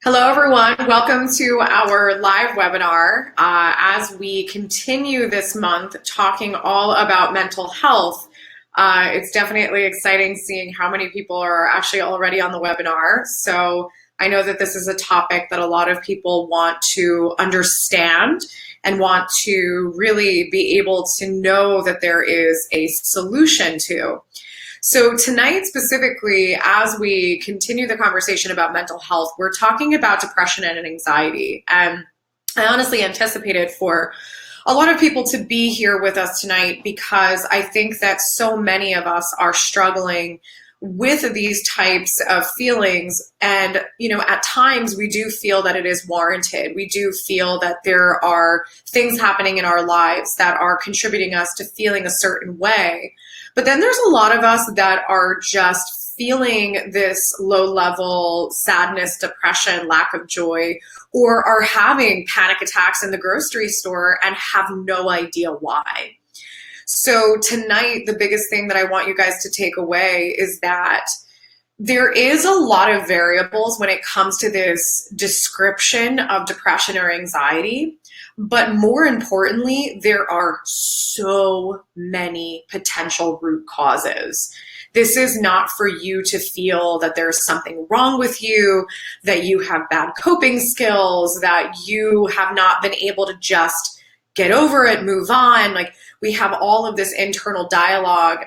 Hello, everyone. Welcome to our live webinar as we continue this month talking all about mental health. It's definitely exciting seeing how many people are actually already on the webinar. So I know that this is a topic that a lot of people want to understand and want to really be able to know that there is a solution to. So tonight specifically, as we continue the conversation about mental health, we're talking about depression and anxiety. And I honestly anticipated for a lot of people to be here with us tonight because I think that so many of us are struggling with these types of feelings. And, at times we do feel that it is warranted. We do feel that there are things happening in our lives that are contributing us to feeling a certain way. But then there's a lot of us that are just feeling this low-level sadness, depression, lack of joy, or are having panic attacks in the grocery store and have no idea why. So tonight, the biggest thing that I want you guys to take away is that there is a lot of variables when it comes to this description of depression or anxiety. But more importantly, there are so many potential root causes. This is not for you to feel that there's something wrong with you, that you have bad coping skills, that you have not been able to just get over it, move on. Like, we have all of this internal dialogue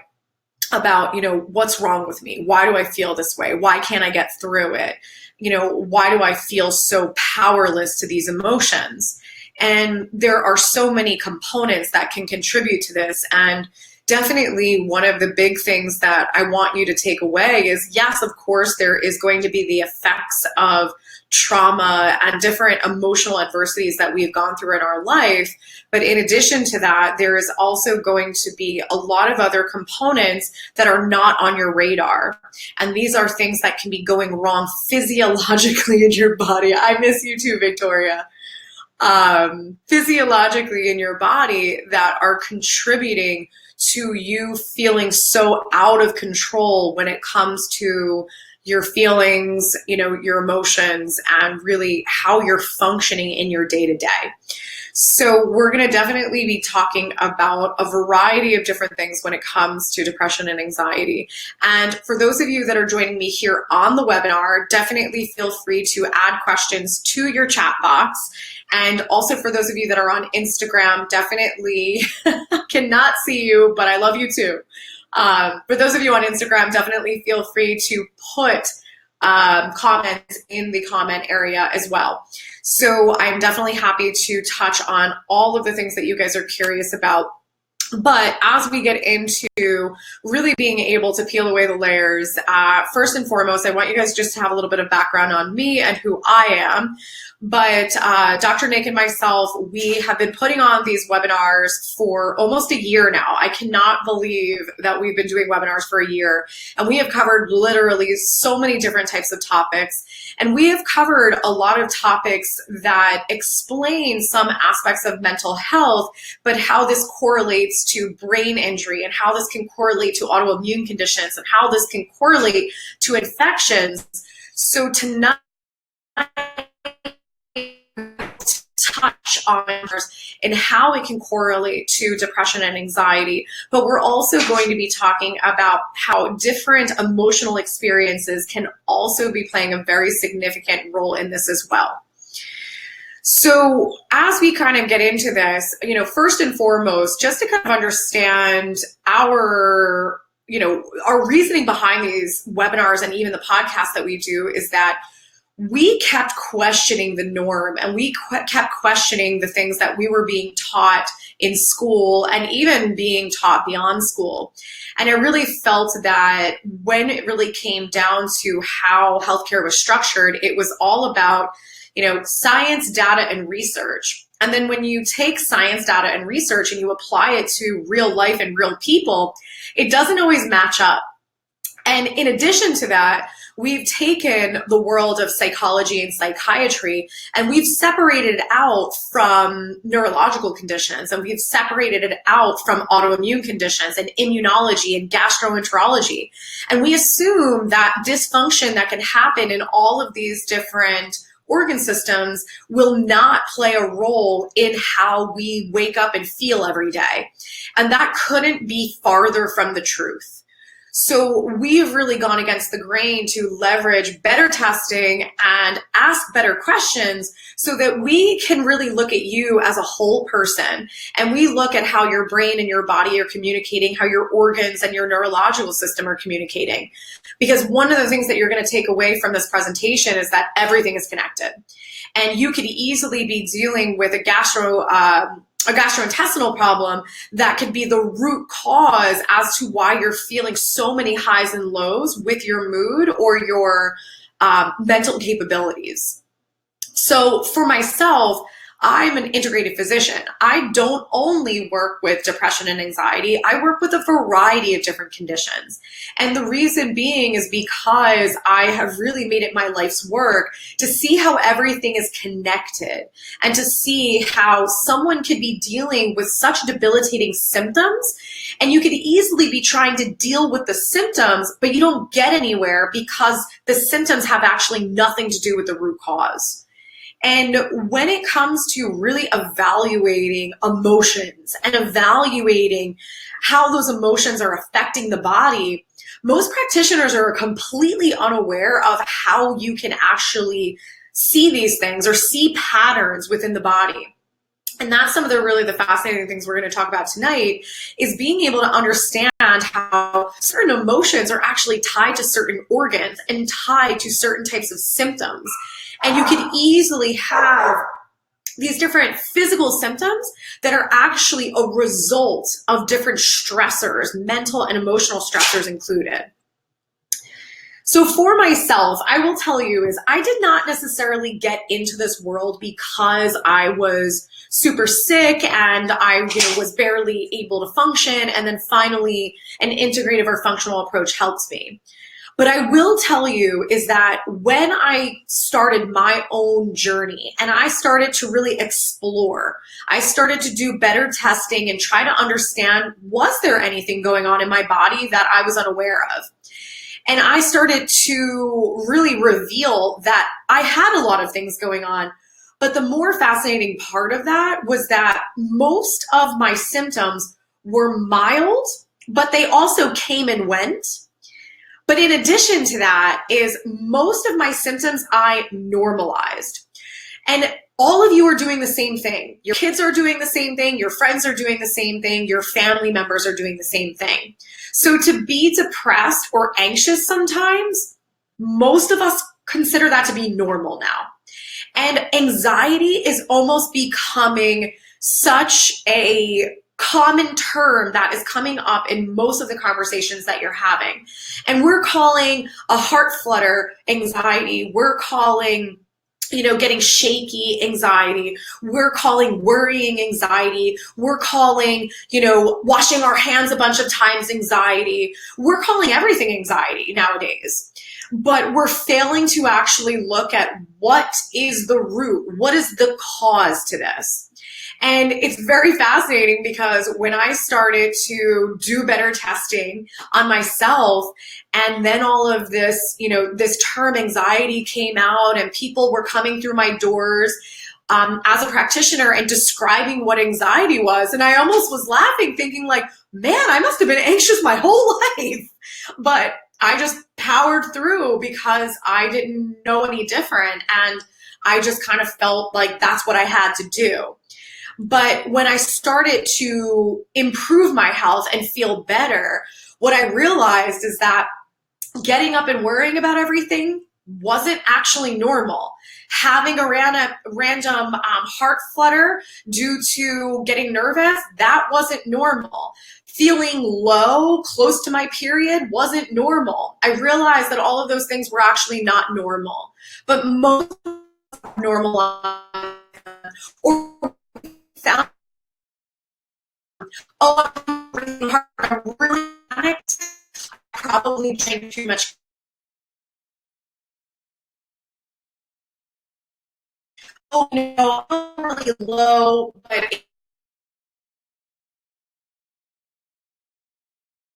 about, what's wrong with me? Why do I feel this way? Why can't I get through it? Why do I feel so powerless to these emotions? And there are so many components that can contribute to this. And definitely one of the big things that I want you to take away is, yes, of course, there is going to be the effects of trauma and different emotional adversities that we've gone through in our life. But in addition to that, there is also going to be a lot of other components that are not on your radar. And these are things that can be going wrong physiologically in your body. I miss you too, Victoria. Physiologically in your body that are contributing to you feeling so out of control when it comes to your feelings, your emotions, and really how you're functioning in your day-to-day. So we're going to definitely be talking about a variety of different things when it comes to depression and anxiety. And for those of you that are joining me here on the webinar, definitely feel free to add questions to your chat box. And also for those of you that are on Instagram, definitely cannot see you, but I love you too. For those of you on Instagram, definitely feel free to put comments in the comment area as well. So I'm definitely happy to touch on all of the things that you guys are curious about. But as we get into really being able to peel away the layers, first and foremost, I want you guys just to have a little bit of background on me and who I am. But Dr. Nick and myself, we have been putting on these webinars for almost a year now. I cannot believe that we've been doing webinars for a year. And we have covered literally so many different types of topics. And we have covered a lot of topics that explain some aspects of mental health, but how this correlates to brain injury and how this can correlate to autoimmune conditions and how this can correlate to infections. So tonight, touch on and how it can correlate to depression and anxiety, but we're also going to be talking about how different emotional experiences can also be playing a very significant role in this as well. So as we kind of get into this, first and foremost, just to kind of understand our reasoning behind these webinars and even the podcast that we do is that we kept questioning the norm and we kept questioning the things that we were being taught in school and even being taught beyond school. And I really felt that when it really came down to how healthcare was structured, it was all about, science, data, and research. And then when you take science, data, and research and you apply it to real life and real people, it doesn't always match up. And in addition to that, we've taken the world of psychology and psychiatry and we've separated it out from neurological conditions and we've separated it out from autoimmune conditions and immunology and gastroenterology. And we assume that dysfunction that can happen in all of these different organ systems will not play a role in how we wake up and feel every day. And that couldn't be farther from the truth. So we've really gone against the grain to leverage better testing and ask better questions so that we can really look at you as a whole person. And we look at how your brain and your body are communicating, how your organs and your neurological system are communicating. Because one of the things that you're going to take away from this presentation is that everything is connected. And you could easily be dealing with a gastrointestinal problem that could be the root cause as to why you're feeling so many highs and lows with your mood or your mental capabilities. So for myself, I'm an integrative physician. I don't only work with depression and anxiety, I work with a variety of different conditions. And the reason being is because I have really made it my life's work to see how everything is connected and to see how someone could be dealing with such debilitating symptoms, and you could easily be trying to deal with the symptoms, but you don't get anywhere because the symptoms have actually nothing to do with the root cause. And when it comes to really evaluating emotions and evaluating how those emotions are affecting the body, most practitioners are completely unaware of how you can actually see these things or see patterns within the body. And that's some of the fascinating things we're going to talk about tonight, is being able to understand how certain emotions are actually tied to certain organs and tied to certain types of symptoms. And you could easily have these different physical symptoms that are actually a result of different stressors, mental and emotional stressors included. So for myself, I will tell you is I did not necessarily get into this world because I was super sick and I was barely able to function, and then finally an integrative or functional approach helps me. But I will tell you is that when I started my own journey and I started to really explore, I started to do better testing and try to understand, was there anything going on in my body that I was unaware of? And I started to really reveal that I had a lot of things going on. But the more fascinating part of that was that most of my symptoms were mild, but they also came and went. But in addition to that is most of my symptoms I normalized. And all of you are doing the same thing. Your kids are doing the same thing. Your friends are doing the same thing. Your family members are doing the same thing. So to be depressed or anxious sometimes, most of us consider that to be normal now. And anxiety is almost becoming such a common term that is coming up in most of the conversations that you're having. And we're calling a heart flutter anxiety. We're calling getting shaky anxiety. We're calling worrying anxiety. We're calling, washing our hands a bunch of times anxiety. We're calling everything anxiety nowadays. But we're failing to actually look at what is the root, what is the cause to this. And it's very fascinating because when I started to do better testing on myself, and then all of this, this term anxiety came out and people were coming through my doors as a practitioner and describing what anxiety was. And I almost was laughing, thinking like, man, I must have been anxious my whole life. But I just powered through because I didn't know any different. And I just kind of felt like that's what I had to do. But when I started to improve my health and feel better, what I realized is that getting up and worrying about everything wasn't actually normal. Having a random heart flutter due to getting nervous, that wasn't normal. Feeling low, close to my period, wasn't normal. I realized that all of those things were actually not normal. But most normal or found, I'm really hard, I'm really panicked, I probably drank too much. I'm really low, but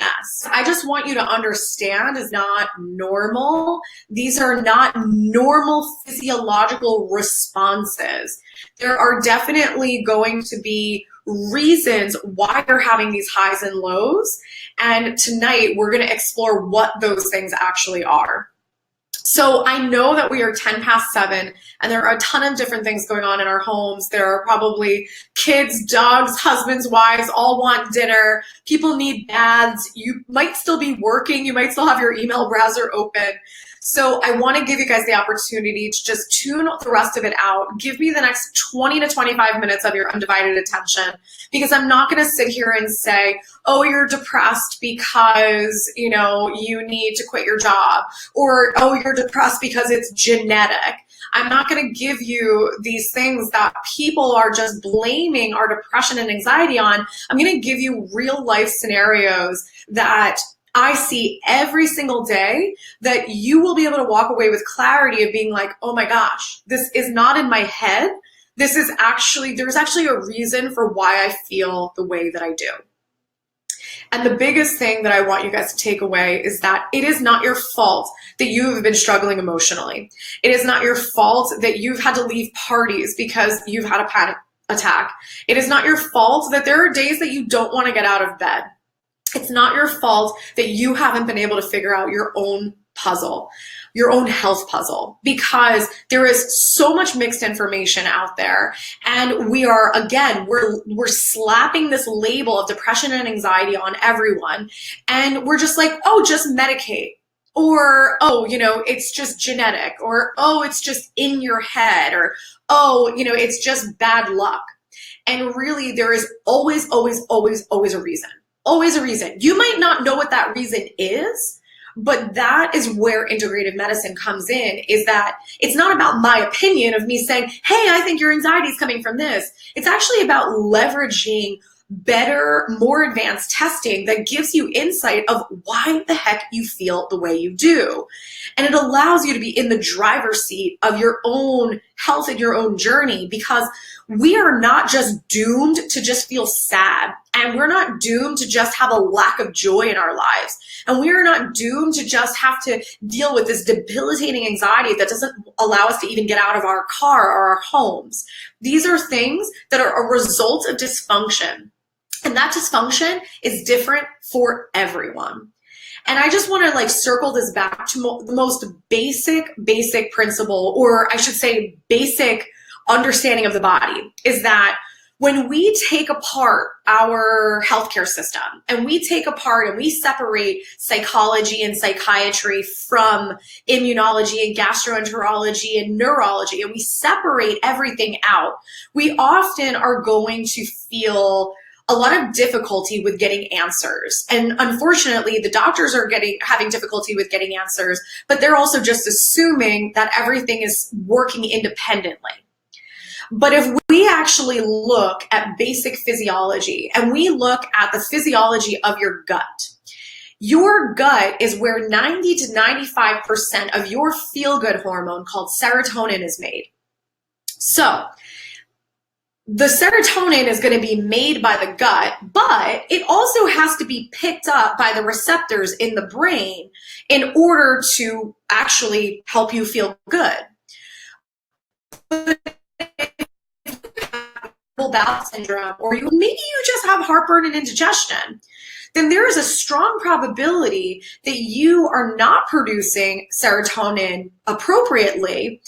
MS. I just want you to understand is not normal. These are not normal physiological responses. There are definitely going to be reasons why you're having these highs and lows. And tonight we're going to explore what those things actually are. So I know that we are 10 past 7 and there are a ton of different things going on in our homes. There are probably kids, dogs, husbands, wives, all want dinner. People need baths. You might still be working. You might still have your email browser open. So I want to give you guys the opportunity to just tune the rest of it out. Give me the next 20 to 25 minutes of your undivided attention, because I'm not going to sit here and say, oh, you're depressed because, you need to quit your job, or, oh, you're depressed because it's genetic. I'm not going to give you these things that people are just blaming our depression and anxiety on. I'm going to give you real life scenarios that I see every single day that you will be able to walk away with clarity of being like, oh my gosh, this is not in my head. There's actually a reason for why I feel the way that I do. And the biggest thing that I want you guys to take away is that it is not your fault that you've been struggling emotionally. It is not your fault that you've had to leave parties because you've had a panic attack. It is not your fault that there are days that you don't want to get out of bed. It's not your fault that you haven't been able to figure out your own puzzle, your own health puzzle, because there is so much mixed information out there. And we are, again, we're slapping this label of depression and anxiety on everyone. And we're just like, oh, just medicate. Or, oh, it's just genetic. Or, oh, it's just in your head. Or, oh, it's just bad luck. And really, there is always, always, always, always a reason. Always a reason. You might not know what that reason is, but that is where integrative medicine comes in, is that it's not about my opinion of me saying, hey, I think your anxiety is coming from this. It's actually about leveraging better, more advanced testing that gives you insight of why the heck you feel the way you do. And it allows you to be in the driver's seat of your own health and your own journey, because we are not just doomed to just feel sad, and we're not doomed to just have a lack of joy in our lives. And we are not doomed to just have to deal with this debilitating anxiety that doesn't allow us to even get out of our car or our homes. These are things that are a result of dysfunction. And that dysfunction is different for everyone. And I just want to circle this back to the most basic principle, or I should say basic understanding of the body, is that when we take apart our healthcare system and we take apart and we separate psychology and psychiatry from immunology and gastroenterology and neurology, and we separate everything out, we often are going to feel a lot of difficulty with getting answers. And unfortunately, the doctors are having difficulty with getting answers, but they're also just assuming that everything is working independently. But if we actually look at basic physiology and we look at the physiology of your gut is where 90 to 95% of your feel-good hormone called serotonin is made. So the serotonin is going to be made by the gut, but it also has to be picked up by the receptors in the brain in order to actually help you feel good. Bowel syndrome, or maybe you just have heartburn and indigestion, then there is a strong probability that you are not producing serotonin appropriately.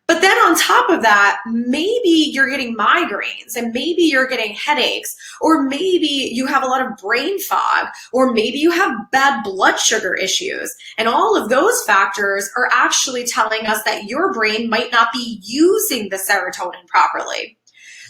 But then on top of that, maybe you're getting migraines, and maybe you're getting headaches, or maybe you have a lot of brain fog, or maybe you have bad blood sugar issues. And all of those factors are actually telling us that your brain might not be using the serotonin properly.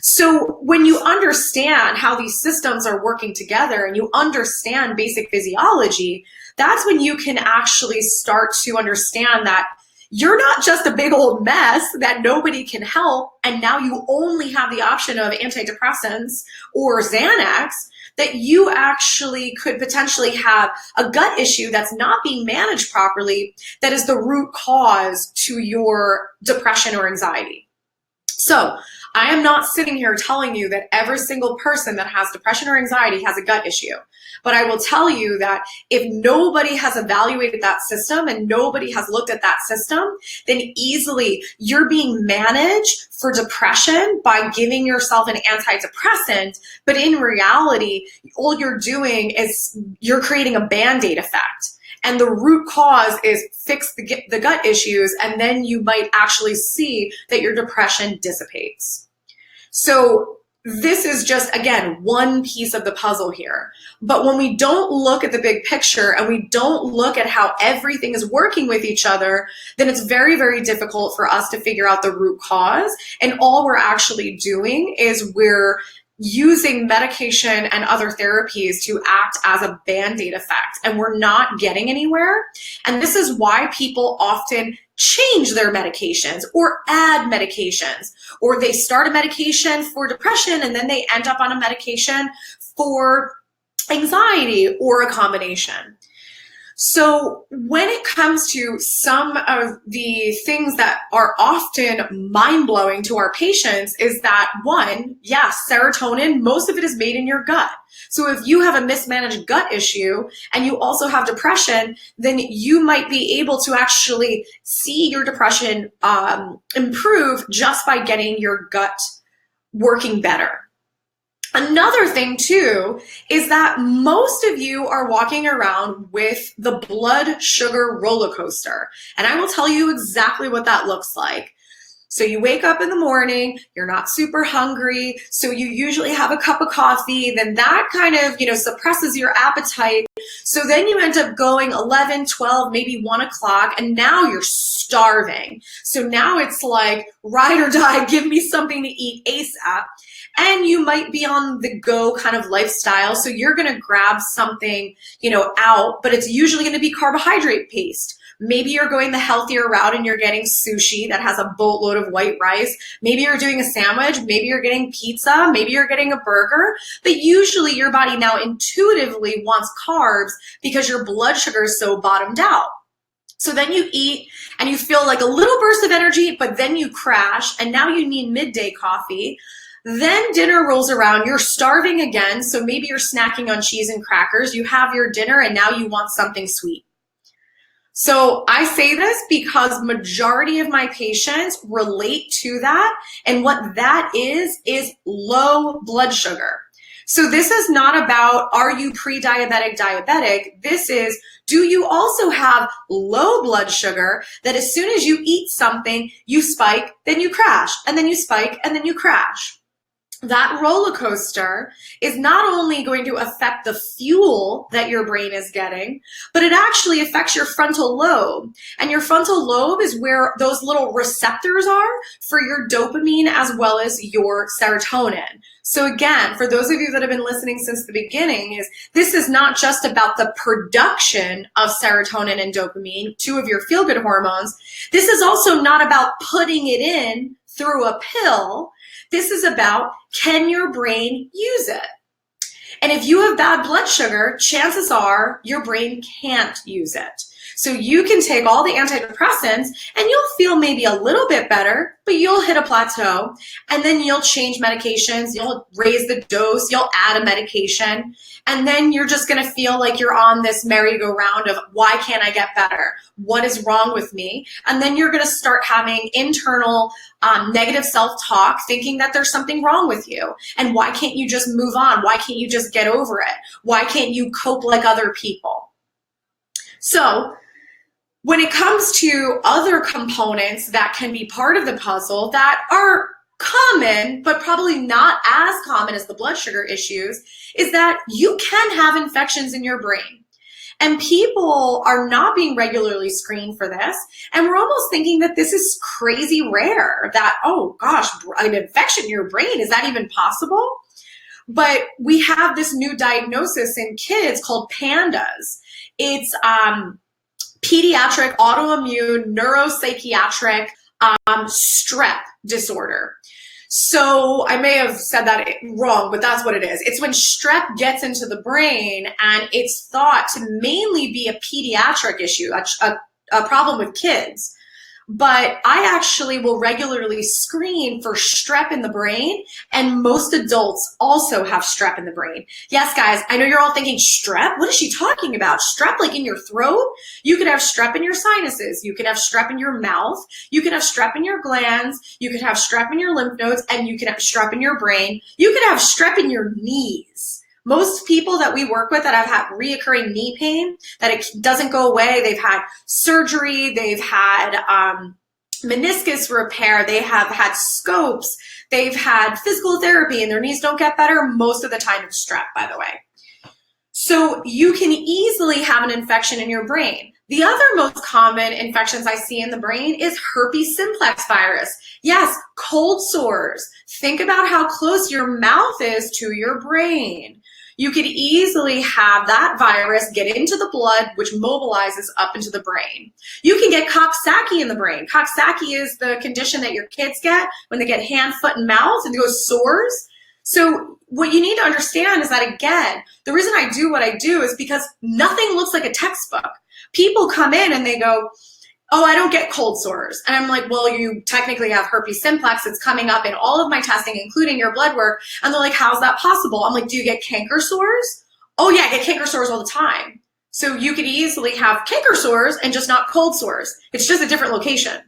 So when you understand how these systems are working together and you understand basic physiology, that's when you can actually start to understand that you're not just a big old mess that nobody can help, and now you only have the option of antidepressants or Xanax, that you actually could potentially have a gut issue that's not being managed properly that is the root cause to your depression or anxiety. So I am not sitting here telling you that every single person that has depression or anxiety has a gut issue. But I will tell you that if nobody has evaluated that system and nobody has looked at that system, then easily you're being managed for depression by giving yourself an antidepressant. But in reality, all you're doing is you're creating a Band-Aid effect. And the root cause is fix the gut issues, and then you might actually see that your depression dissipates. So this is just, again, one piece of the puzzle here. But when we don't look at the big picture and we don't look at how everything is working with each other, then it's very, very difficult for us to figure out the root cause. And all we're actually doing is we're using medication and other therapies to act as a Band-Aid effect, and we're not getting anywhere. And this is why people often change their medications or add medications, or they start a medication for depression and then they end up on a medication for anxiety, or a combination. So when it comes to some of the things that are often mind-blowing to our patients is that, one, yes, serotonin, most of it is made in your gut. So if you have a mismanaged gut issue and you also have depression, then you might be able to actually see your depression improve just by getting your gut working better. Another thing too is that most of you are walking around with the blood sugar roller coaster. And I will tell you exactly what that looks like. So you wake up in the morning, you're not super hungry, so you usually have a cup of coffee, then that kind of, suppresses your appetite. So then you end up going 11, 12, maybe 1 o'clock, and now you're starving. So now it's like, ride or die, give me something to eat ASAP. And you might be on the go kind of lifestyle. So you're going to grab something, out, but it's usually going to be carbohydrate based. Maybe you're going the healthier route and you're getting sushi that has a boatload of white rice. Maybe you're doing a sandwich. Maybe you're getting pizza. Maybe you're getting a burger. But usually your body now intuitively wants carbs because your blood sugar is so bottomed out. So then you eat and you feel like a little burst of energy, but then you crash and now you need midday coffee. Then dinner rolls around, you're starving again, so maybe you're snacking on cheese and crackers. You have your dinner and now you want something sweet. So I say this because majority of my patients relate to that, and what that is low blood sugar. So this is not about, are you pre-diabetic, diabetic? This is, do you also have low blood sugar that as soon as you eat something, you spike, then you crash, and then you spike, and then you crash? That roller coaster is not only going to affect the fuel that your brain is getting, but it actually affects your frontal lobe. And your frontal lobe is where those little receptors are for your dopamine as well as your serotonin. So again, for those of you that have been listening since the beginning, this is not just about the production of serotonin and dopamine, two of your feel-good hormones. This is also not about putting it in through a pill. This is about, can your brain use it? And if you have bad blood sugar, chances are your brain can't use it. So you can take all the antidepressants and you'll feel maybe a little bit better, but you'll hit a plateau, and then you'll change medications, you'll raise the dose, you'll add a medication, and then you're just gonna feel like you're on this merry-go-round of, why can't I get better? What is wrong with me? And then you're gonna start having internal negative self-talk, thinking that there's something wrong with you. And why can't you just move on? Why can't you just get over it? Why can't you cope like other people? So when it comes to other components that can be part of the puzzle that are common, but probably not as common as the blood sugar issues, is that you can have infections in your brain. And people are not being regularly screened for this. And we're almost thinking that this is crazy rare, that, oh gosh, an infection in your brain, is that even possible? But we have this new diagnosis in kids called PANDAS. It's pediatric autoimmune neuropsychiatric strep disorder. So I may have said that wrong, but that's what it is. It's when strep gets into the brain, and it's thought to mainly be a pediatric issue, a problem with kids. but I actually will regularly screen for strep in the brain, and most adults also have strep in the brain. Yes, guys, I know you're all thinking, strep? What is she talking about? Strep like in your throat? You could have strep in your sinuses. You could have strep in your mouth. You could have strep in your glands. You could have strep in your lymph nodes, and you could have strep in your brain. You could have strep in your knees. Most people that we work with that have had reoccurring knee pain, that it doesn't go away, they've had surgery, they've had meniscus repair, they have had scopes, they've had physical therapy, and their knees don't get better. Most of the time it's strep, by the way. So you can easily have an infection in your brain. The other most common infections I see in the brain is herpes simplex virus. Yes, cold sores. Think about how close your mouth is to your brain. You could easily have that virus get into the blood, which mobilizes up into the brain. You can get Coxsackie in the brain. Coxsackie is the condition that your kids get when they get hand, foot, and mouth, and they go sores. So what you need to understand is that, again, the reason I do what I do is because nothing looks like a textbook. People come in and they go, oh, I don't get cold sores. And I'm like, well, you technically have herpes simplex. It's coming up in all of my testing, including your blood work. And they're like, how's that possible? I'm like, do you get canker sores? Oh yeah, I get canker sores all the time. So you could easily have canker sores and just not cold sores. It's just a different location.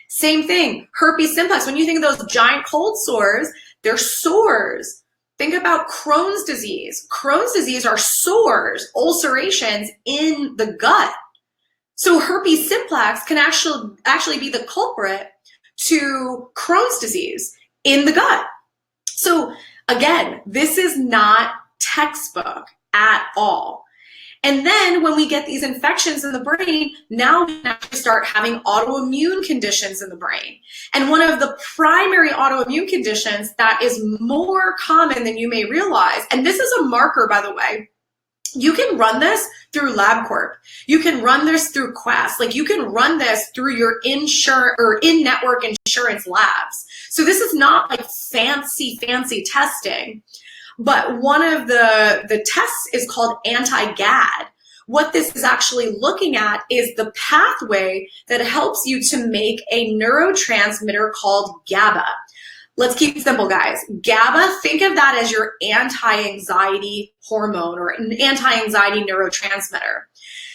Same thing, herpes simplex. When you think of those giant cold sores, they're sores. Think about Crohn's disease. Crohn's disease are sores, ulcerations in the gut. So herpes simplex can actually be the culprit to Crohn's disease in the gut. So again, this is not textbook at all. And then when we get these infections in the brain, now we actually start having autoimmune conditions in the brain. And one of the primary autoimmune conditions that is more common than you may realize, and this is a marker, by the way, you can run this through LabCorp. You can run this through Quest. Like, you can run this through your in-network insurance labs. So this is not like fancy testing. But one of the tests is called Anti-GAD. What this is actually looking at is the pathway that helps you to make a neurotransmitter called GABA. Let's keep it simple, guys. GABA, think of that as your anti-anxiety hormone or an anti-anxiety neurotransmitter.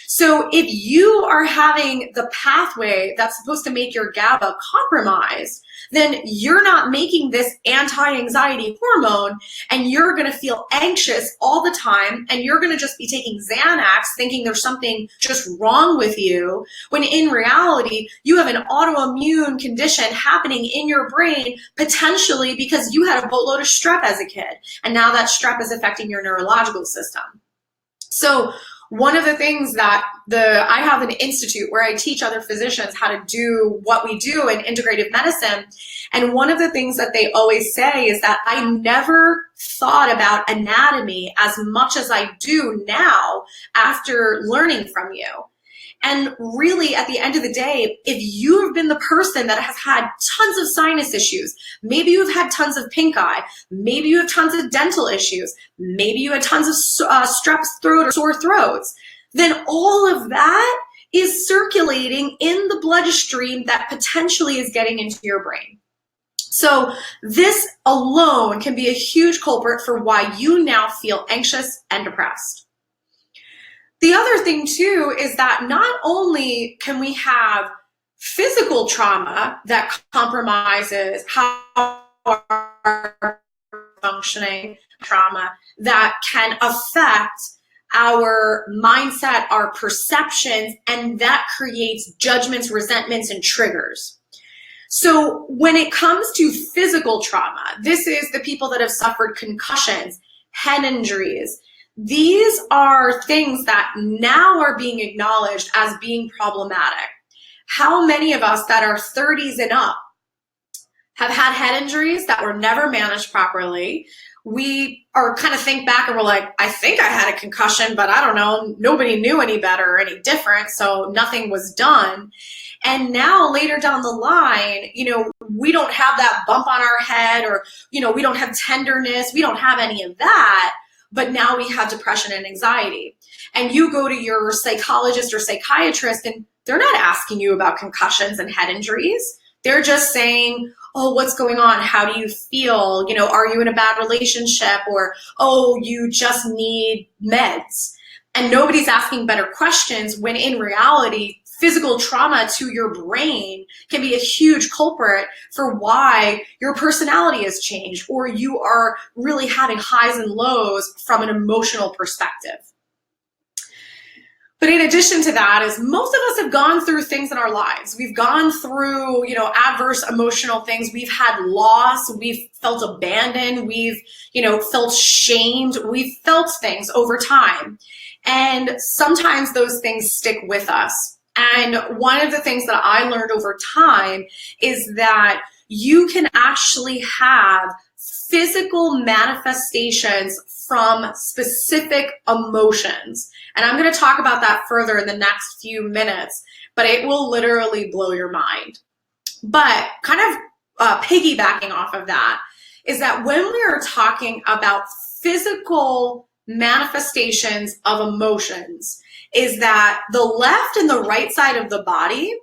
So if you are having the pathway that's supposed to make your GABA compromised, then you're not making this anti-anxiety hormone, and you're going to feel anxious all the time, and you're going to just be taking Xanax thinking there's something just wrong with you, when in reality, you have an autoimmune condition happening in your brain, potentially because you had a boatload of strep as a kid, and now that strep is affecting your neurological system. So one of the things that I have an institute where I teach other physicians how to do what we do in integrative medicine. And one of the things that they always say is that I never thought about anatomy as much as I do now after learning from you. And really, at the end of the day, if you have been the person that has had tons of sinus issues, maybe you've had tons of pink eye, maybe you have tons of dental issues, maybe you had tons of strep throat or sore throats, then all of that is circulating in the bloodstream that potentially is getting into your brain. So this alone can be a huge culprit for why you now feel anxious and depressed. The other thing too is that not only can we have physical trauma that compromises how our functioning, trauma that can affect our mindset, our perceptions, and that creates judgments, resentments, and triggers. So when it comes to physical trauma, this is the people that have suffered concussions, head injuries. These are things that now are being acknowledged as being problematic. How many of us that are 30s and up have had head injuries that were never managed properly? We are kind of think back and we're like, I think I had a concussion, but I don't know, nobody knew any better or any different, so nothing was done. And now later down the line, we don't have that bump on our head, or, we don't have tenderness, we don't have any of that. But now we have depression and anxiety. And you go to your psychologist or psychiatrist, and They're not asking you about concussions and head injuries. They're just saying, oh, what's going on? How do you feel? You know, are you in a bad relationship? Or, oh, you just need meds. And nobody's asking better questions when in reality, physical trauma to your brain can be a huge culprit for why your personality has changed or you are really having highs and lows from an emotional perspective. But in addition to that, is most of us have gone through things in our lives. We've gone through, you know, adverse emotional things. We've had loss. We've felt abandoned. We've, you know, felt shamed. We've felt things over time. And sometimes those things stick with us. And one of the things that I learned over time is that you can actually have physical manifestations from specific emotions. And I'm going to talk about that further in the next few minutes, but it will literally blow your mind. But kind of piggybacking off of that is that when we are talking about physical manifestations of emotions, is that the left and the right side of the body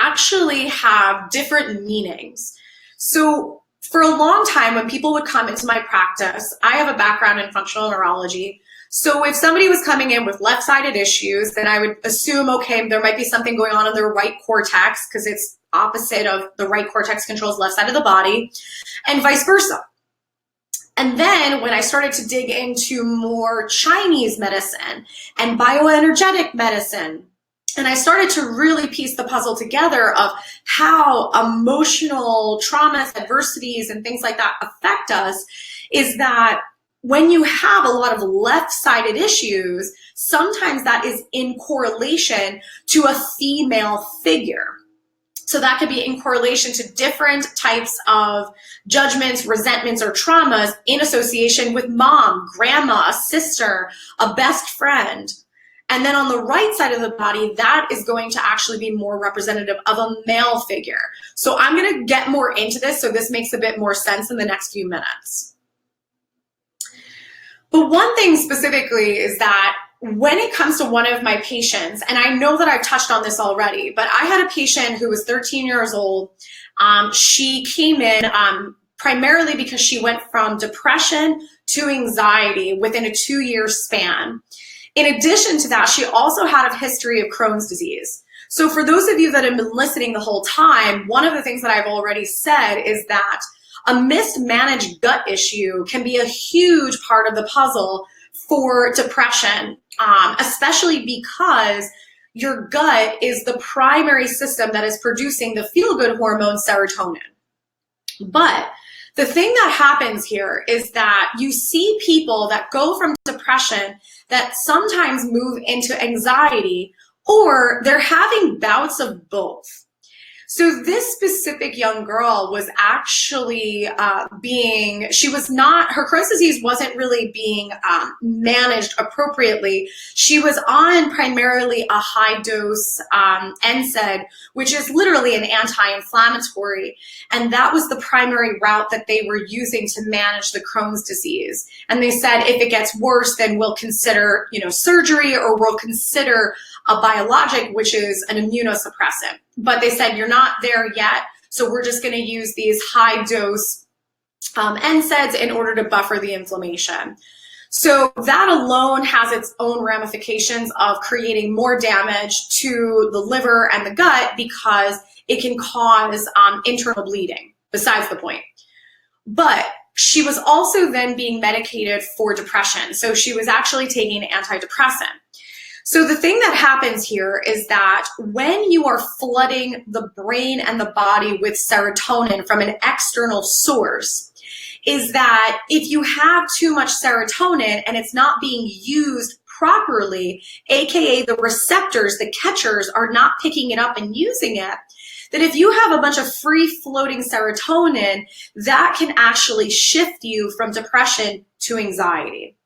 actually have different meanings. So for a long time, when people would come into my practice, I have a background in functional neurology. So if somebody was coming in with left-sided issues, then I would assume, okay, there might be something going on in their right cortex because it's opposite of the right cortex controls left side of the body, and vice versa. And then when I started to dig into more Chinese medicine and bioenergetic medicine, and I started to really piece the puzzle together of how emotional traumas, adversities, and things like that affect us, is that when you have a lot of left-sided issues, sometimes that is in correlation to a female figure. So that could be in correlation to different types of judgments, resentments, or traumas in association with mom, grandma, a sister, a best friend. And then on the right side of the body, that is going to actually be more representative of a male figure. So I'm going to get more into this so this makes a bit more sense in the next few minutes. But one thing specifically is that when it comes to one of my patients, and I know that I've touched on this already, but I had a patient who was 13 years old. She came in primarily because she went from depression to anxiety within a 2-year span. In addition to that, she also had a history of Crohn's disease. So for those of you that have been listening the whole time, one of the things that I've already said is that a mismanaged gut issue can be a huge part of the puzzle for depression, especially because your gut is the primary system that is producing the feel-good hormone serotonin. But the thing that happens here is that you see people that go from depression that sometimes move into anxiety, or they're having bouts of both. So this specific young girl was actually her Crohn's disease wasn't really being managed appropriately. She was on primarily a high dose NSAID, which is literally an anti-inflammatory. And that was the primary route that they were using to manage the Crohn's disease. And they said, if it gets worse, then we'll consider, surgery, or we'll consider a biologic, which is an immunosuppressant. But they said, you're not there yet, so we're just going to use these high dose NSAIDs in order to buffer the inflammation. So that alone has its own ramifications of creating more damage to the liver and the gut because it can cause internal bleeding, besides the point. But she was also then being medicated for depression. So she was actually taking an antidepressant. So the thing that happens here is that when you are flooding the brain and the body with serotonin from an external source, is that if you have too much serotonin and it's not being used properly, aka the receptors, the catchers, are not picking it up and using it, that if you have a bunch of free-floating serotonin, that can actually shift you from depression to anxiety.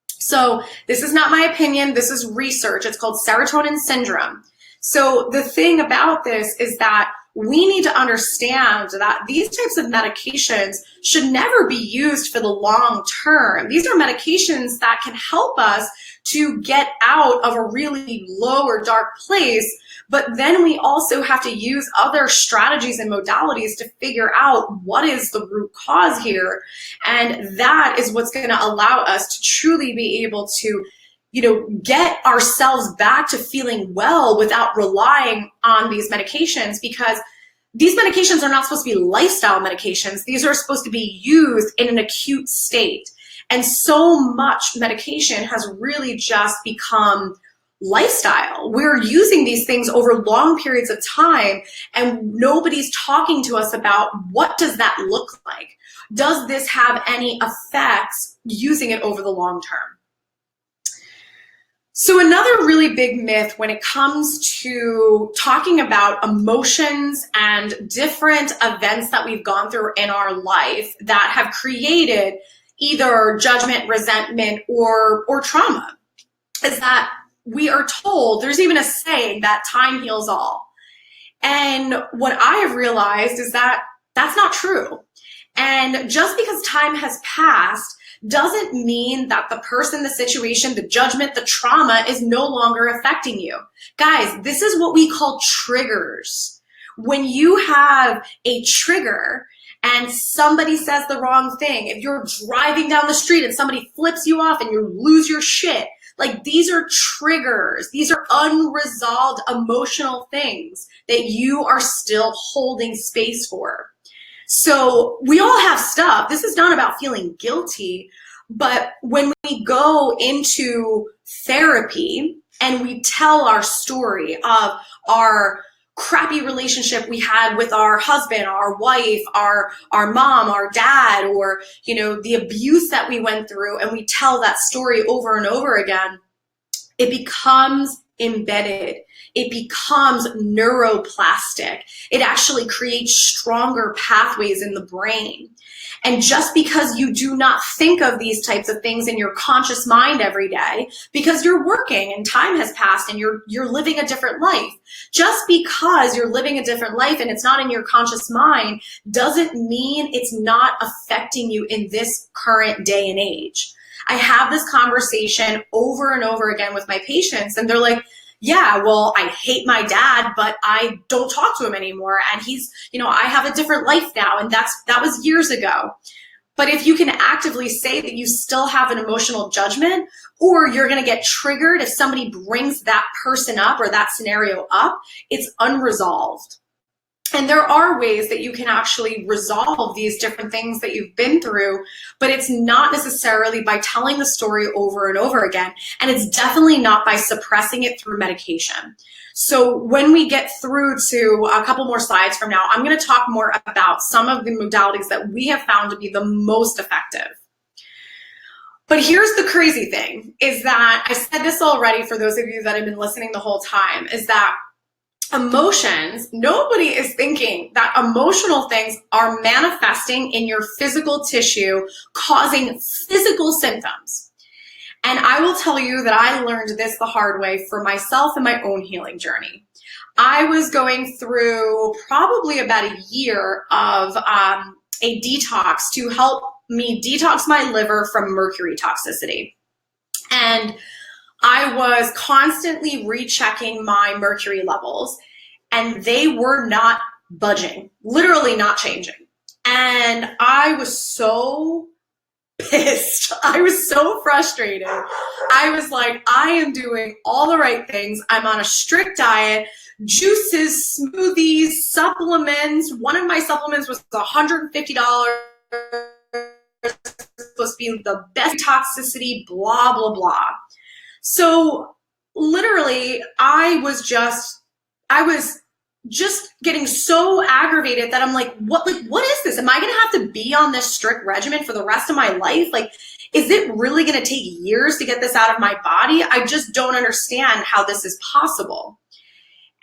So this is not my opinion, this is research. It's called serotonin syndrome. So the thing about this is that we need to understand that these types of medications should never be used for the long term. These are medications that can help us to get out of a really low or dark place, but then we also have to use other strategies and modalities to figure out what is the root cause here. And that is what's going to allow us to truly be able to get ourselves back to feeling well without relying on these medications, because these medications are not supposed to be lifestyle medications. These are supposed to be used in an acute state. And so much medication has really just become lifestyle. We're using these things over long periods of time, and nobody's talking to us about what does that look like? Does this have any effects using it over the long term? So another really big myth when it comes to talking about emotions and different events that we've gone through in our life that have created either judgment, resentment, or trauma is that we are told, there's even a saying that time heals all. And what I have realized is that that's not true. And just because time has passed doesn't mean that the person, the situation, the judgment, the trauma is no longer affecting you. Guys, this is what we call triggers. When you have a trigger and somebody says the wrong thing, if you're driving down the street and somebody flips you off and you lose your shit, like these are triggers. These are unresolved emotional things that you are still holding space for. So we all have stuff. This is not about feeling guilty, but when we go into therapy and we tell our story of our crappy relationship we had with our husband, our wife, our mom, our dad, or the abuse that we went through, and we tell that story over and over again, it becomes embedded. It becomes neuroplastic. It actually creates stronger pathways in the brain. And just because you do not think of these types of things in your conscious mind every day, because you're working and time has passed and you're living a different life, just because you're living a different life and it's not in your conscious mind doesn't mean it's not affecting you in this current day and age. I have this conversation over and over again with my patients, and they're like, yeah, well, I hate my dad, but I don't talk to him anymore. And he's, I have a different life now. And that was years ago. But if you can actively say that you still have an emotional judgment, or you're going to get triggered if somebody brings that person up or that scenario up, it's unresolved. And there are ways that you can actually resolve these different things that you've been through, but it's not necessarily by telling the story over and over again. And it's definitely not by suppressing it through medication. So when we get through to a couple more slides from now, I'm going to talk more about some of the modalities that we have found to be the most effective. But here's the crazy thing, is that I said this already for those of you that have been listening the whole time, is that emotions, nobody is thinking that emotional things are manifesting in your physical tissue, causing physical symptoms. And I will tell you that I learned this the hard way for myself in my own healing journey. I was going through probably about a year of a detox to help me detox my liver from mercury toxicity. And I was constantly rechecking my mercury levels, and they were not budging, literally not changing. And I was so pissed. I was so frustrated. I was like, I am doing all the right things. I'm on a strict diet, juices, smoothies, supplements. One of my supplements was $150. Supposed to be the best toxicity, blah, blah, blah. So literally I was just getting so aggravated that I'm like, what is this? Am I going to have to be on this strict regimen for the rest of my life? Like, is it really going to take years to get this out of my body? I just don't understand how this is possible.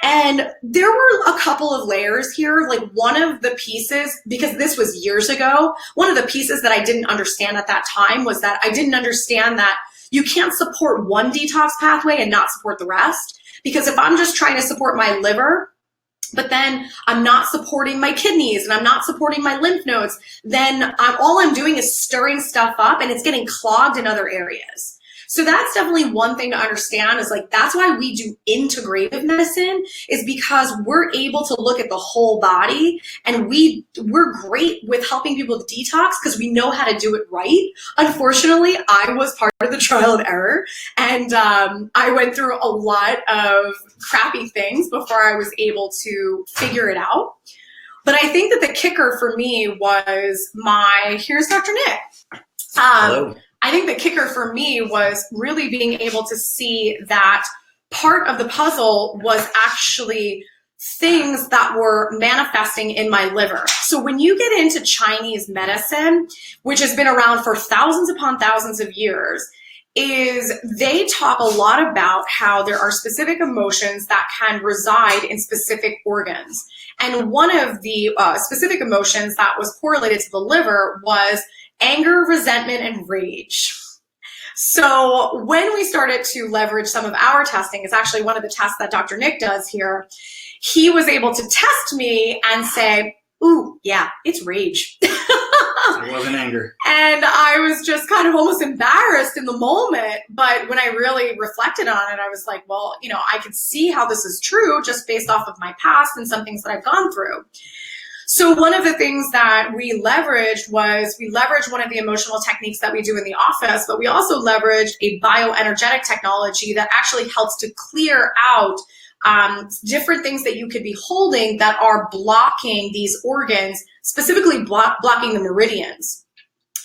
And there were a couple of layers here. Like, one of the pieces, because this was years ago, one of the pieces that I didn't understand at that time was that I didn't understand that You can't support one detox pathway and not support the rest. Because if I'm just trying to support my liver, but then I'm not supporting my kidneys and I'm not supporting my lymph nodes, then all I'm doing is stirring stuff up and it's getting clogged in other areas. So that's definitely one thing to understand, is like, that's why we do integrative medicine, is because we're able to look at the whole body, and we're great with helping people detox because we know how to do it right. Unfortunately, I was part of the trial and error, and I went through a lot of crappy things before I was able to figure it out. But I think that the kicker for me was here's Dr. Nick. Hello. I think the kicker for me was really being able to see that part of the puzzle was actually things that were manifesting in my liver. So when you get into Chinese medicine, which has been around for thousands upon thousands of years, is they talk a lot about how there are specific emotions that can reside in specific organs. And one of the specific emotions that was correlated to the liver was anger, resentment, and rage. So when we started to leverage some of our testing, it's actually one of the tests that Dr. Nick does here, he was able to test me and say, ooh, yeah, it's rage. It wasn't anger. And I was just kind of almost embarrassed in the moment. But when I really reflected on it, I was like, well, I could see how this is true just based off of my past and some things that I've gone through. So one of the things that we leveraged one of the emotional techniques that we do in the office, but we also leveraged a bioenergetic technology that actually helps to clear out different things that you could be holding that are blocking these organs, specifically blocking the meridians.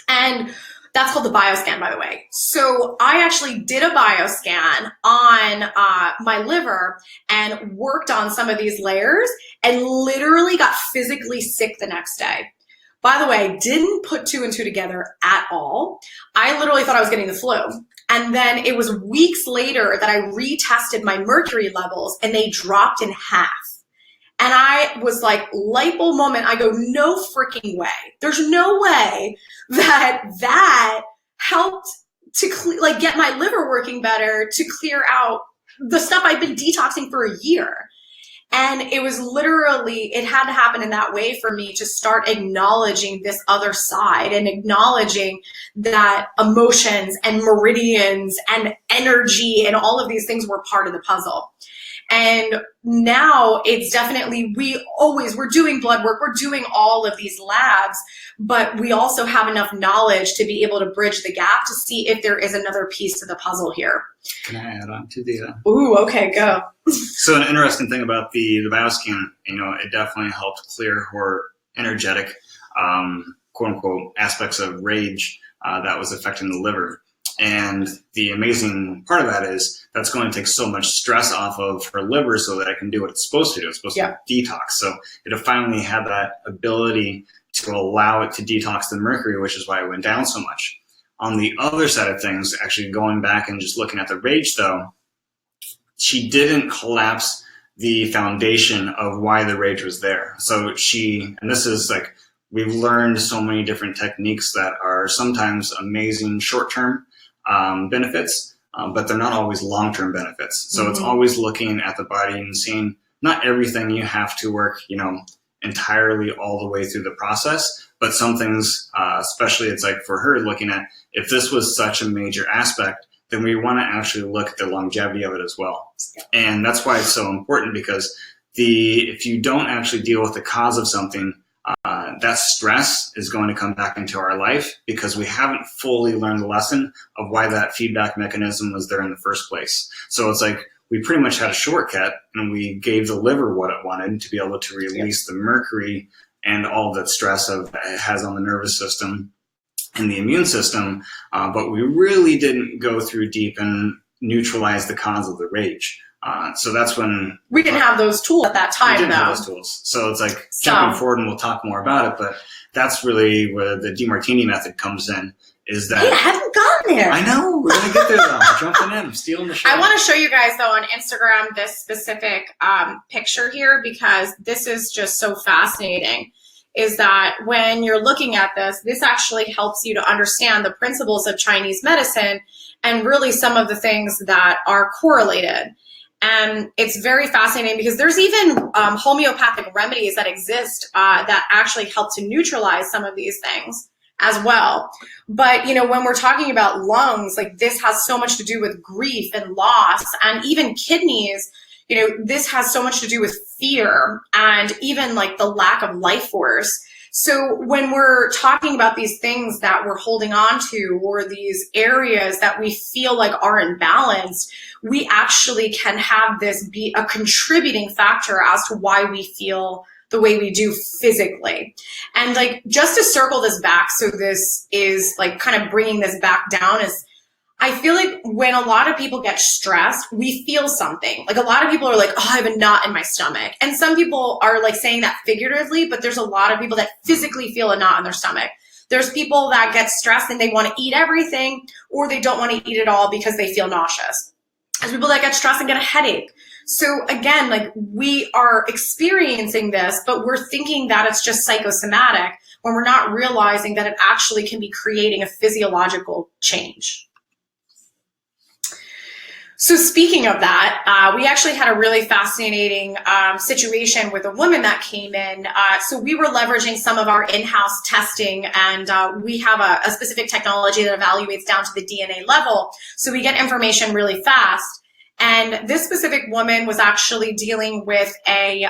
And that's called the bioscan, by the way. So I actually did a bioscan on my liver and worked on some of these layers and literally got physically sick the next day. By the way, didn't put two and two together at all. I literally thought I was getting the flu. And then it was weeks later that I retested my mercury levels and they dropped in half. And I was like, light bulb moment. I go, no freaking way. There's no way that helped to get my liver working better, to clear out the stuff I've been detoxing for a year. And it was literally, it had to happen in that way for me to start acknowledging this other side and acknowledging that emotions and meridians and energy and all of these things were part of the puzzle. And now it's definitely, we're doing blood work, we're doing all of these labs, but we also have enough knowledge to be able to bridge the gap to see if there is another piece to the puzzle here. Can I add on to the... Ooh, okay, go. So an interesting thing about the bioscan, it definitely helped clear her energetic, quote unquote, aspects of rage that was affecting the liver. And the amazing part of that is that's going to take so much stress off of her liver so that it can do what it's supposed to do. It's supposed to detox. So it finally had that ability to allow it to detox the mercury, which is why it went down so much. On the other side of things, actually going back and just looking at the rage though, she didn't collapse the foundation of why the rage was there. So and this is like, we've learned so many different techniques that are sometimes amazing short-term benefits, but they're not always long-term benefits. So it's always looking at the body and seeing not everything you have to work, entirely all the way through the process, but some things, especially it's like for her looking at, if this was such a major aspect, then we want to actually look at the longevity of it as well. And that's why it's so important, because if you don't actually deal with the cause of something, that stress is going to come back into our life because we haven't fully learned the lesson of why that feedback mechanism was there in the first place. So it's like we pretty much had a shortcut and we gave the liver what it wanted to be able to release the mercury and all that stress it has on the nervous system and the immune system. But we really didn't go through deep and neutralize the cause of the rage. So that's when we didn't have those tools at that time. We didn't have those tools. So it's like jumping forward, and we'll talk more about it. But that's really where the DeMartini method comes in. Is that I haven't gotten there. I know we're gonna get there though. I'm jumping in. I'm stealing the show. I want to show you guys though on Instagram this specific picture here, because this is just so fascinating. Is that when you're looking at this actually helps you to understand the principles of Chinese medicine and really some of the things that are correlated. And it's very fascinating because there's even homeopathic remedies that exist that actually help to neutralize some of these things as well. But, you know, when we're talking about lungs, like this has so much to do with grief and loss, and even kidneys, you know, this has so much to do with fear and even like the lack of life force. So when we're talking about these things that we're holding on to, or these areas that we feel like are imbalanced, we actually can have this be a contributing factor as to why we feel the way we do physically. And like, just to circle this back, so this is like kind of bringing this back down, is I feel like when a lot of people get stressed, we feel something. Like a lot of people are like, oh, I have a knot in my stomach. And some people are like saying that figuratively, but there's a lot of people that physically feel a knot in their stomach. There's people that get stressed and they want to eat everything, or they don't want to eat at all because they feel nauseous. There's people that get stressed and get a headache. So again, like we are experiencing this, but we're thinking that it's just psychosomatic when we're not realizing that it actually can be creating a physiological change. So speaking of that, we actually had a really fascinating situation with a woman that came in. So we were leveraging some of our in-house testing, and we have a specific technology that evaluates down to the DNA level. So we get information really fast. And this specific woman was actually dealing with a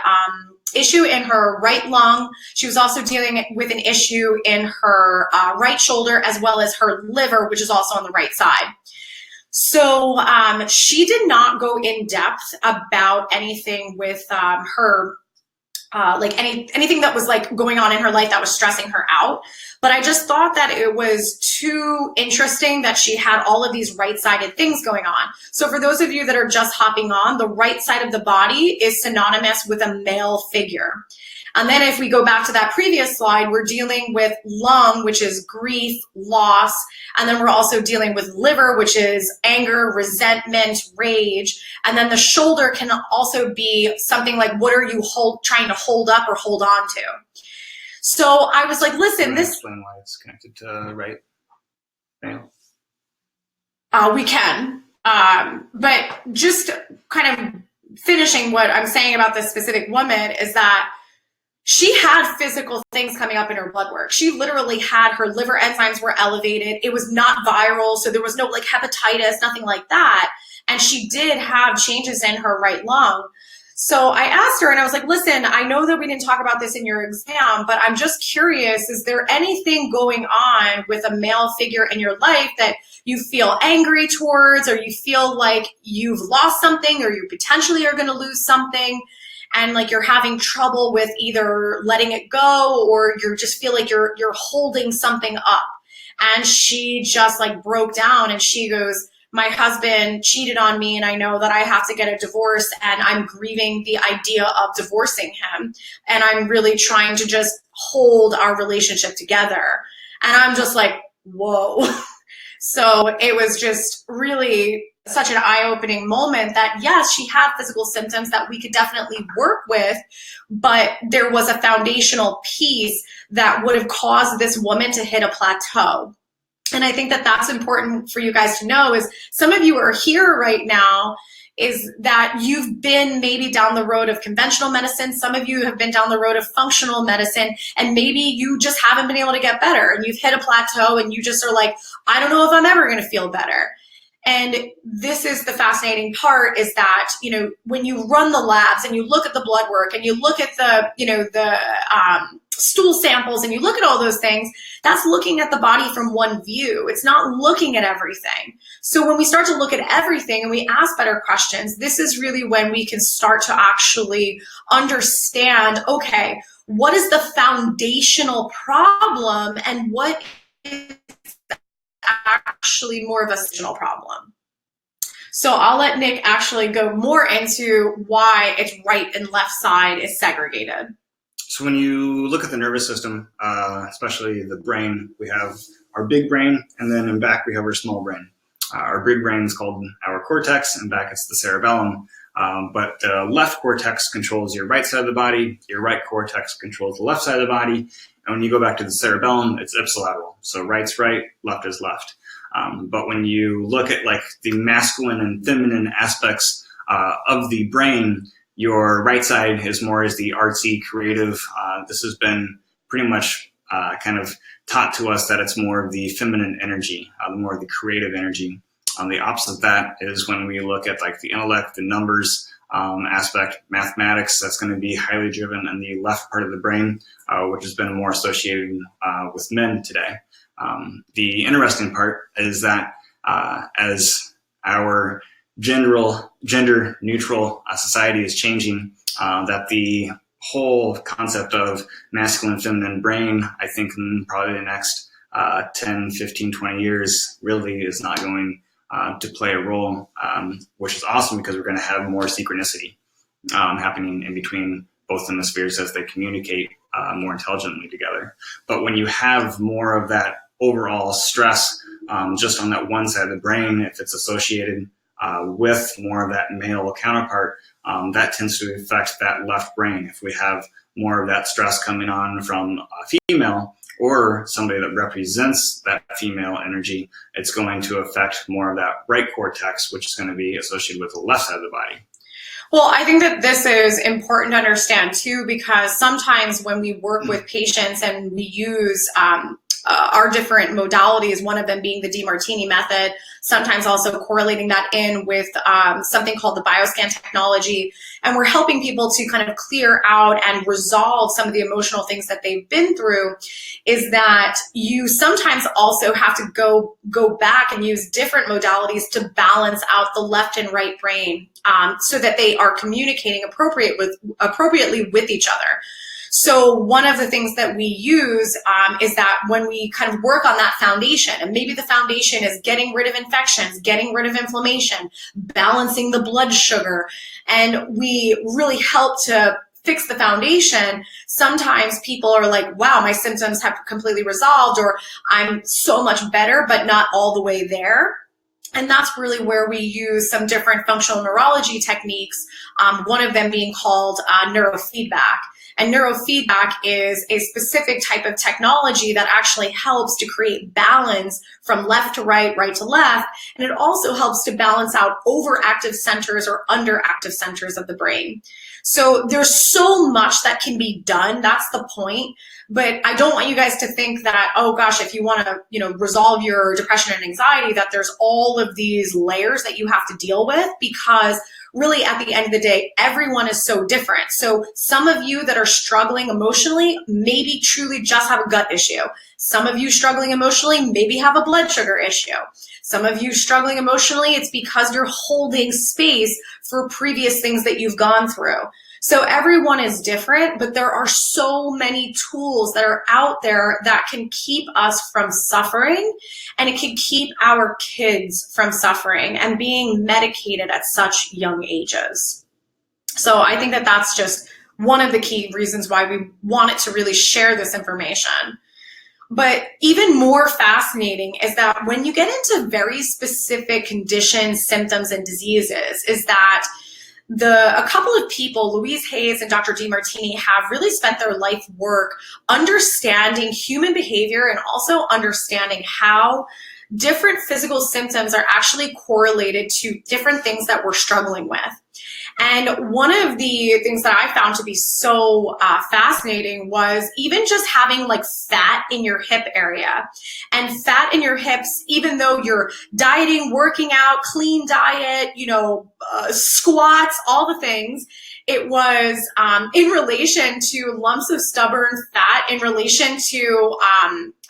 issue in her right lung. She was also dealing with an issue in her right shoulder, as well as her liver, which is also on the right side. So she did not go in depth about anything with her, like anything that was like going on in her life that was stressing her out. But I just thought that it was too interesting that she had all of these right-sided things going on. So for those of you that are just hopping on, the right side of the body is synonymous with a male figure. And then if we go back to that previous slide, we're dealing with lung, which is grief, loss. And then we're also dealing with liver, which is anger, resentment, rage. And then the shoulder can also be something like, what are you trying to hold up or hold on to? So I was like, listen, this... Explain why it's connected to right? We can. But just kind of finishing what I'm saying about this specific woman is that she had physical things coming up in her blood work. She literally had her liver enzymes were elevated. It was not viral, so there was no like hepatitis, nothing like that. And she did have changes in her right lung. So I asked her and I was like, listen, I know that we didn't talk about this in your exam, but I'm just curious, is there anything going on with a male figure in your life that you feel angry towards, or you feel like you've lost something, or you potentially are going to lose something? And like you're having trouble with either letting it go, or you just feel like you're holding something up. And she just like broke down and she goes, my husband cheated on me and I know that I have to get a divorce, and I'm grieving the idea of divorcing him. And I'm really trying to just hold our relationship together. And I'm just like, whoa. So it was just really such an eye-opening moment that yes, she had physical symptoms that we could definitely work with, but there was a foundational piece that would have caused this woman to hit a plateau. And I think that that's important for you guys to know, is some of you are here right now is that you've been maybe down the road of conventional medicine. Some of you have been down the road of functional medicine, and maybe you just haven't been able to get better, and you've hit a plateau and you just are like, I don't know if I'm ever going to feel better. And this is the fascinating part, is that, you know, when you run the labs and you look at the blood work and you look at the, you know, the stool samples and you look at all those things, that's looking at the body from one view. It's not looking at everything. So when we start to look at everything and we ask better questions, this is really when we can start to actually understand, okay, what is the foundational problem and what is actually more of a situational problem. So I'll let Nick actually go more into why its right and left side is segregated. So when you look at the nervous system, especially the brain, we have our big brain, and then in back we have our small brain. Our big brain is called our cortex, and back it's the cerebellum. But the left cortex controls your right side of the body, your right cortex controls the left side of the body, and when you go back to the cerebellum, it's ipsilateral. So right's right, left is left. But when you look at like the masculine and feminine aspects of the brain, your right side is more as the artsy, creative. This has been pretty much kind of taught to us that it's more of the feminine energy, more of the creative energy. The opposite of that is when we look at like the intellect, the numbers aspect, mathematics, that's going to be highly driven in the left part of the brain, which has been more associated with men today. The interesting part is that as our gender neutral society is changing, that the whole concept of masculine, feminine brain, I think in probably the next 10, 15, 20 years really is not going to play a role, which is awesome because we're going to have more synchronicity happening in between both hemispheres as they communicate more intelligently together. But when you have more of that overall stress just on that one side of the brain, if it's associated with more of that male counterpart, that tends to affect that left brain. If we have more of that stress coming on from a female or somebody that represents that female energy, it's going to affect more of that right cortex, which is going to be associated with the left side of the body. Well, I think that this is important to understand too, because sometimes when we work with patients and we use our different modalities, one of them being the DiMartini method, sometimes also correlating that in with something called the bioscan technology. And we're helping people to kind of clear out and resolve some of the emotional things that they've been through, is that you sometimes also have to go back and use different modalities to balance out the left and right brain so that they are communicating appropriately with each other. So one of the things that we use is that when we kind of work on that foundation, and maybe the foundation is getting rid of infections, getting rid of inflammation, balancing the blood sugar, and we really help to fix the foundation, sometimes people are like, wow, my symptoms have completely resolved, or I'm so much better, but not all the way there. And that's really where we use some different functional neurology techniques, one of them being called neurofeedback. And neurofeedback is a specific type of technology that actually helps to create balance from left to right, right to left. And it also helps to balance out overactive centers or underactive centers of the brain. So there's so much that can be done. That's the point. But I don't want you guys to think that, oh gosh, if you want to, resolve your depression and anxiety, that there's all of these layers that you have to deal with, because really at the end of the day, everyone is so different. So some of you that are struggling emotionally maybe truly just have a gut issue. Some of you struggling emotionally maybe have a blood sugar issue. Some of you struggling emotionally, it's because you're holding space for previous things that you've gone through. So everyone is different, but there are so many tools that are out there that can keep us from suffering, and it can keep our kids from suffering and being medicated at such young ages. So I think that that's just one of the key reasons why we wanted to really share this information. But even more fascinating is that when you get into very specific conditions, symptoms, and diseases, is that a couple of people, Louise Hayes and Dr. DiMartini, have really spent their life work understanding human behavior and also understanding how different physical symptoms are actually correlated to different things that we're struggling with. And one of the things that I found to be so fascinating was even just having like fat in your hip area. And fat in your hips, even though you're dieting, working out, clean diet, squats, all the things, it was in relation to lumps of stubborn fat, in relation to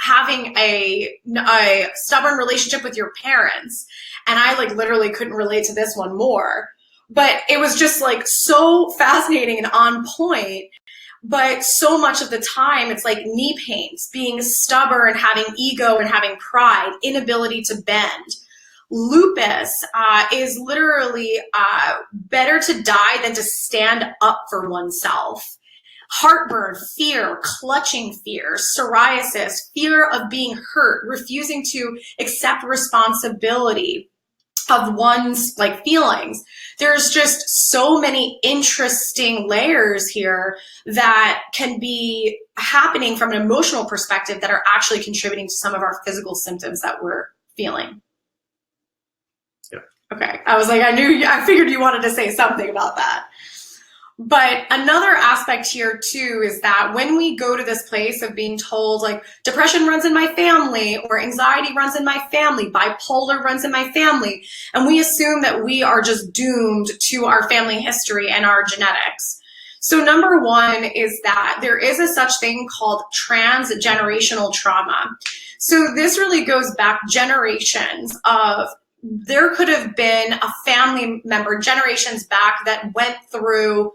having a stubborn relationship with your parents. And I literally couldn't relate to this one more. But it was just so fascinating and on point. But so much of the time, it's like knee pains, being stubborn, having ego and having pride, inability to bend. Lupus is literally better to die than to stand up for oneself. Heartburn, fear, clutching fear, psoriasis, fear of being hurt, refusing to accept responsibility of one's feelings. There's just so many interesting layers here that can be happening from an emotional perspective that are actually contributing to some of our physical symptoms that we're feeling. Yep. Okay. I was like, I figured you wanted to say something about that. But another aspect here too is that when we go to this place of being told like depression runs in my family or anxiety runs in my family, bipolar runs in my family, and we assume that we are just doomed to our family history and our genetics. So number one is that there is a such thing called transgenerational trauma. So this really goes back generations of there could have been a family member generations back that went through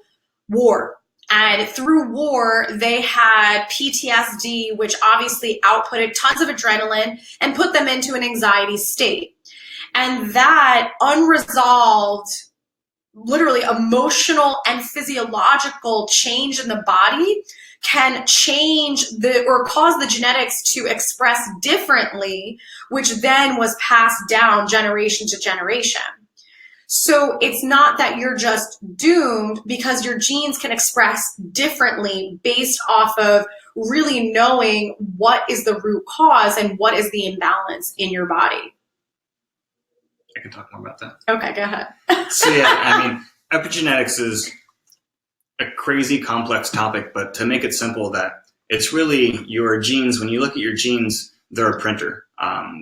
war. And through war, they had PTSD, which obviously outputted tons of adrenaline and put them into an anxiety state. And that unresolved, literally emotional and physiological change in the body can change or cause the genetics to express differently, which then was passed down generation to generation. So it's not that you're just doomed, because your genes can express differently based off of really knowing what is the root cause and what is the imbalance in your body. I can talk more about that. Okay, go ahead. So yeah, I mean, epigenetics is a crazy complex topic, but to make it simple, that it's really your genes. When you look at your genes, they're a printer.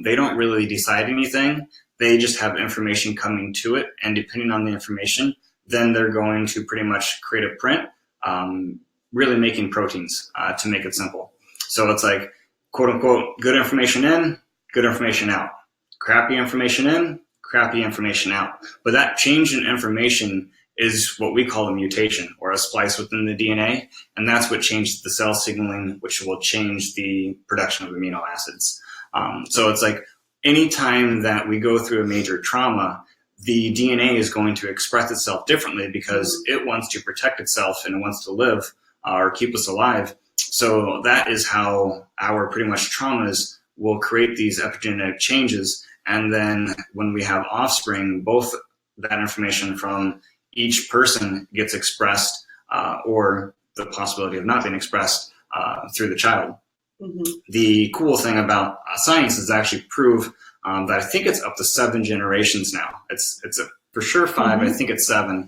They don't really decide anything. They just have information coming to it, and depending on the information, then they're going to pretty much create a print, really making proteins, to make it simple. So it's like, quote unquote, good information in, good information out. Crappy information in, crappy information out. But that change in information is what we call a mutation, or a splice within the DNA, and that's what changes the cell signaling, which will change the production of amino acids. So it's like, anytime that we go through a major trauma, the DNA is going to express itself differently, because it wants to protect itself and it wants to live or keep us alive. So that is how our pretty much traumas will create these epigenetic changes. And then when we have offspring, both that information from each person gets expressed, or the possibility of not being expressed through the child. Mm-hmm. The cool thing about science is actually prove that I think it's up to 7 generations now. It's for sure 5, mm-hmm. I think it's 7.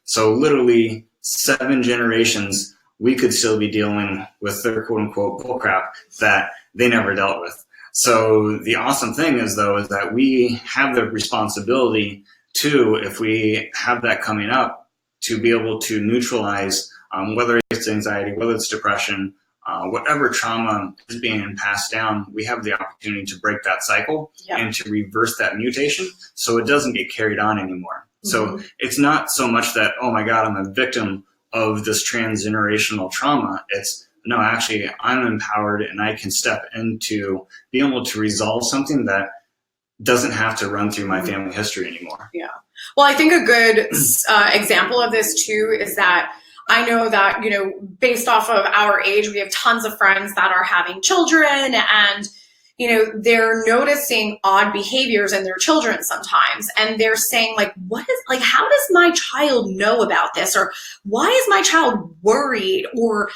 So literally 7 generations, we could still be dealing with their quote unquote bullcrap that they never dealt with. So the awesome thing is that we have the responsibility to, if we have that coming up, to be able to neutralize whether it's anxiety, whether it's depression, whatever trauma is being passed down, we have the opportunity to break that cycle, yep. and to reverse that mutation so it doesn't get carried on anymore. Mm-hmm. So it's not so much that, oh my God, I'm a victim of this transgenerational trauma. It's, no, actually, I'm empowered and I can step into being able to resolve something that doesn't have to run through my family history anymore. Yeah. Well, I think a good example of this too is that I know that, based off of our age, we have tons of friends that are having children, and, they're noticing odd behaviors in their children sometimes. And they're saying how does my child know about this? Or why is my child worried or,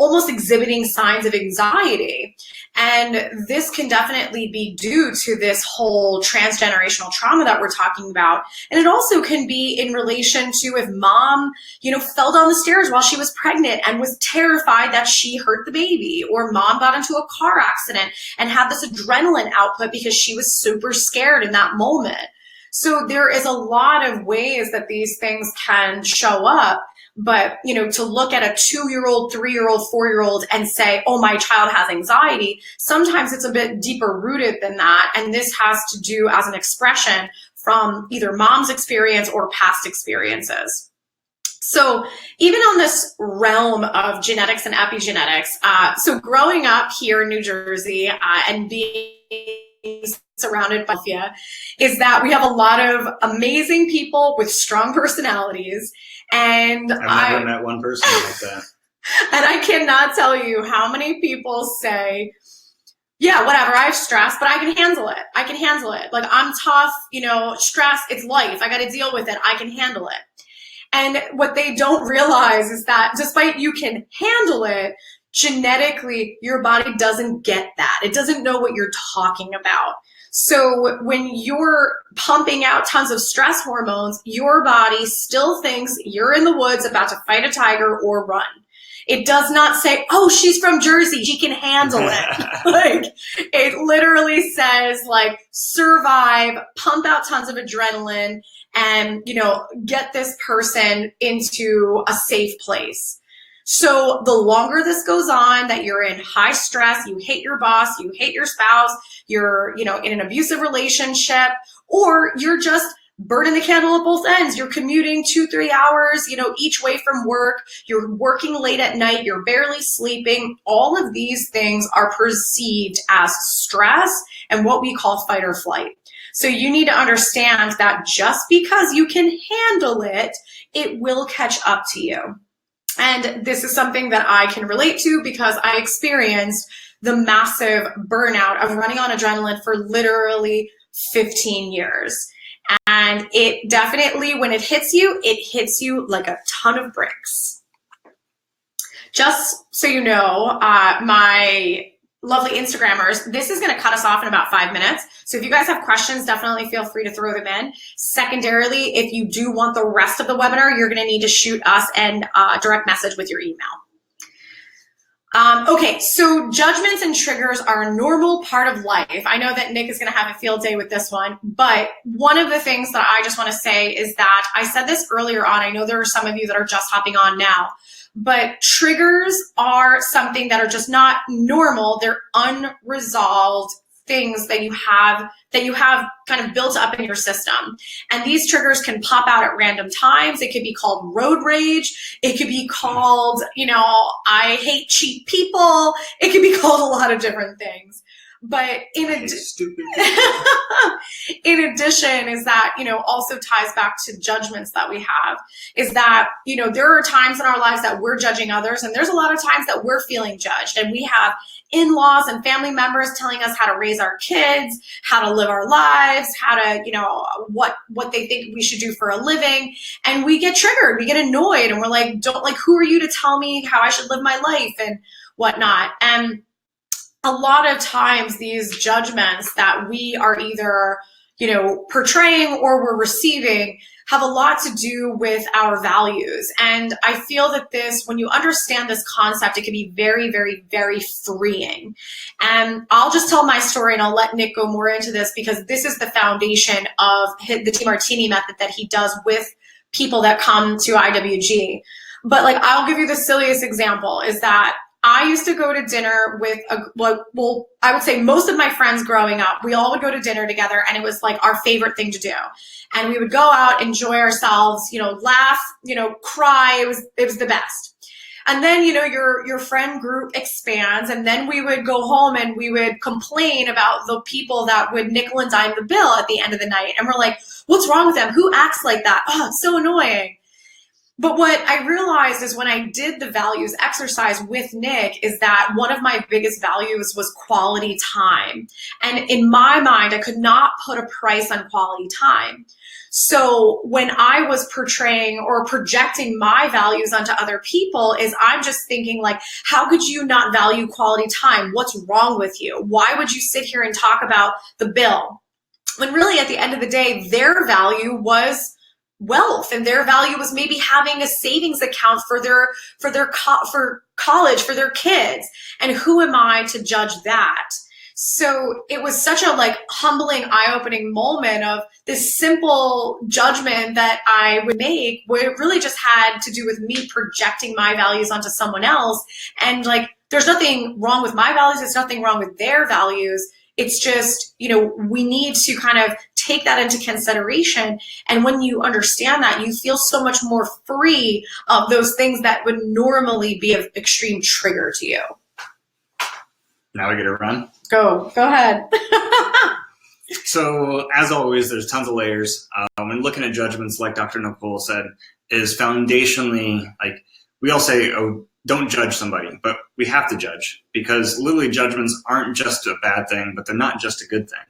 almost exhibiting signs of anxiety? And this can definitely be due to this whole transgenerational trauma that we're talking about. And it also can be in relation to if mom, fell down the stairs while she was pregnant and was terrified that she hurt the baby, or mom got into a car accident and had this adrenaline output because she was super scared in that moment. So there is a lot of ways that these things can show up. But, to look at a 2-year-old, 3-year-old, 4-year-old and say, oh, my child has anxiety, sometimes it's a bit deeper rooted than that. And this has to do as an expression from either mom's experience or past experiences. So even on this realm of genetics and epigenetics, so growing up here in New Jersey and being surrounded by Philadelphia, is that we have a lot of amazing people with strong personalities. And I've never met one person like that. And I cannot tell you how many people say, yeah, whatever, I have stress, but I can handle it. I can handle it. Like, I'm tough, stress, it's life. I got to deal with it. I can handle it. And what they don't realize is that despite you can handle it, genetically, your body doesn't get that. It doesn't know what you're talking about. So when you're pumping out tons of stress hormones, your body still thinks you're in the woods about to fight a tiger or run. It does not say, oh, she's from Jersey, she can handle it. Like, it literally says, like, survive, pump out tons of adrenaline, and, you know, get this person into a safe place. So the longer this goes on, that you're in high stress, you hate your boss, you hate your spouse, you're, you know, in an abusive relationship, or you're just burning the candle at both ends. You're commuting 2-3 hours, you know, each way from work. You're working late at night. You're barely sleeping. All of these things are perceived as stress and what we call fight or flight. So you need to understand that just because you can handle it, it will catch up to you. And this is something that I can relate to because I experienced the massive burnout of running on adrenaline for literally 15 years. And it definitely, when it hits you like a ton of bricks. Just so you know, my lovely Instagrammers, this is going to cut us off in about 5 minutes. So if you guys have questions, definitely feel free to throw them in. Secondarily, if you do want the rest of the webinar, you're going to need to shoot us a direct message with your email. Okay, so judgments and triggers are a normal part of life. I know that Nick is going to have a field day with this one, but one of the things that I just want to say is that I said this earlier on. I know there are some of you that are just hopping on now, but triggers are something that are just not normal. They're unresolved things that you have kind of built up in your system. And these triggers can pop out at random times. It could be called road rage. It could be called, you know, I hate cheap people. It could be called a lot of different things. But in addition is that, you know, also ties back to judgments that we have, is that, you know, there are times in our lives that we're judging others, and there's a lot of times that we're feeling judged, and we have in-laws and family members telling us how to raise our kids, how to live our lives, how to, you know, what they think we should do for a living. And we get triggered, we get annoyed, and we're like, who are you to tell me how I should live my life and whatnot? And a lot of times these judgments that we are either, you know, portraying or we're receiving have a lot to do with our values. And I feel that when you understand this concept, it can be very, very, very freeing. And I'll just tell my story and I'll let Nick go more into this, because this is the foundation of the DeMartini method that he does with people that come to IWG. But like, I'll give you the silliest example is that I used to go to dinner with I would say most of my friends growing up. We all would go to dinner together, and it was like our favorite thing to do. And we would go out, enjoy ourselves, you know, laugh, you know, cry. It was the best. And then, you know, your friend group expands, and then we would go home and we would complain about the people that would nickel and dime the bill at the end of the night. And we're like, what's wrong with them? Who acts like that? Oh, it's so annoying. But what I realized is when I did the values exercise with Nick is that one of my biggest values was quality time. And in my mind, I could not put a price on quality time. So when I was portraying or projecting my values onto other people, is I'm just thinking like, how could you not value quality time? What's wrong with you? Why would you sit here and talk about the bill? When really at the end of the day, their value was wealth, and their value was maybe having a savings account for college for their kids. And who am I to judge that? So it was such a like humbling, eye-opening moment of this simple judgment that I would make, where it really just had to do with me projecting my values onto someone else. And like, there's nothing wrong with my values. There's nothing wrong with their values. It's just, you know, we need to kind of take that into consideration. And when you understand that, you feel so much more free of those things that would normally be an extreme trigger to you. Now we get to run. Go ahead. So as always, there's tons of layers. And looking at judgments, like Dr. Nicole said, is foundationally, like we all say, oh, don't judge somebody, but we have to judge, because literally judgments aren't just a bad thing, but they're not just a good thing.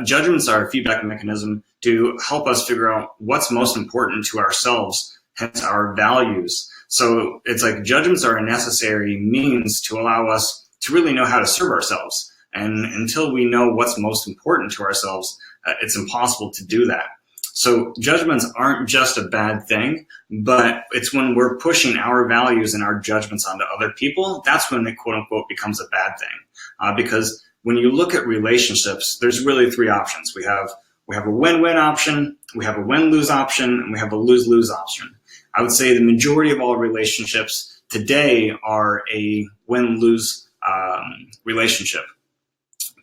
Judgments are a feedback mechanism to help us figure out what's most important to ourselves, hence our values. So it's like judgments are a necessary means to allow us to really know how to serve ourselves. And until we know what's most important to ourselves, it's impossible to do that. So judgments aren't just a bad thing, but it's when we're pushing our values and our judgments onto other people, that's when it quote unquote becomes a bad thing. Because when you look at relationships, there's really three options. We have a win-win option, we have a win-lose option, and we have a lose-lose option. I would say the majority of all relationships today are a win-lose relationship.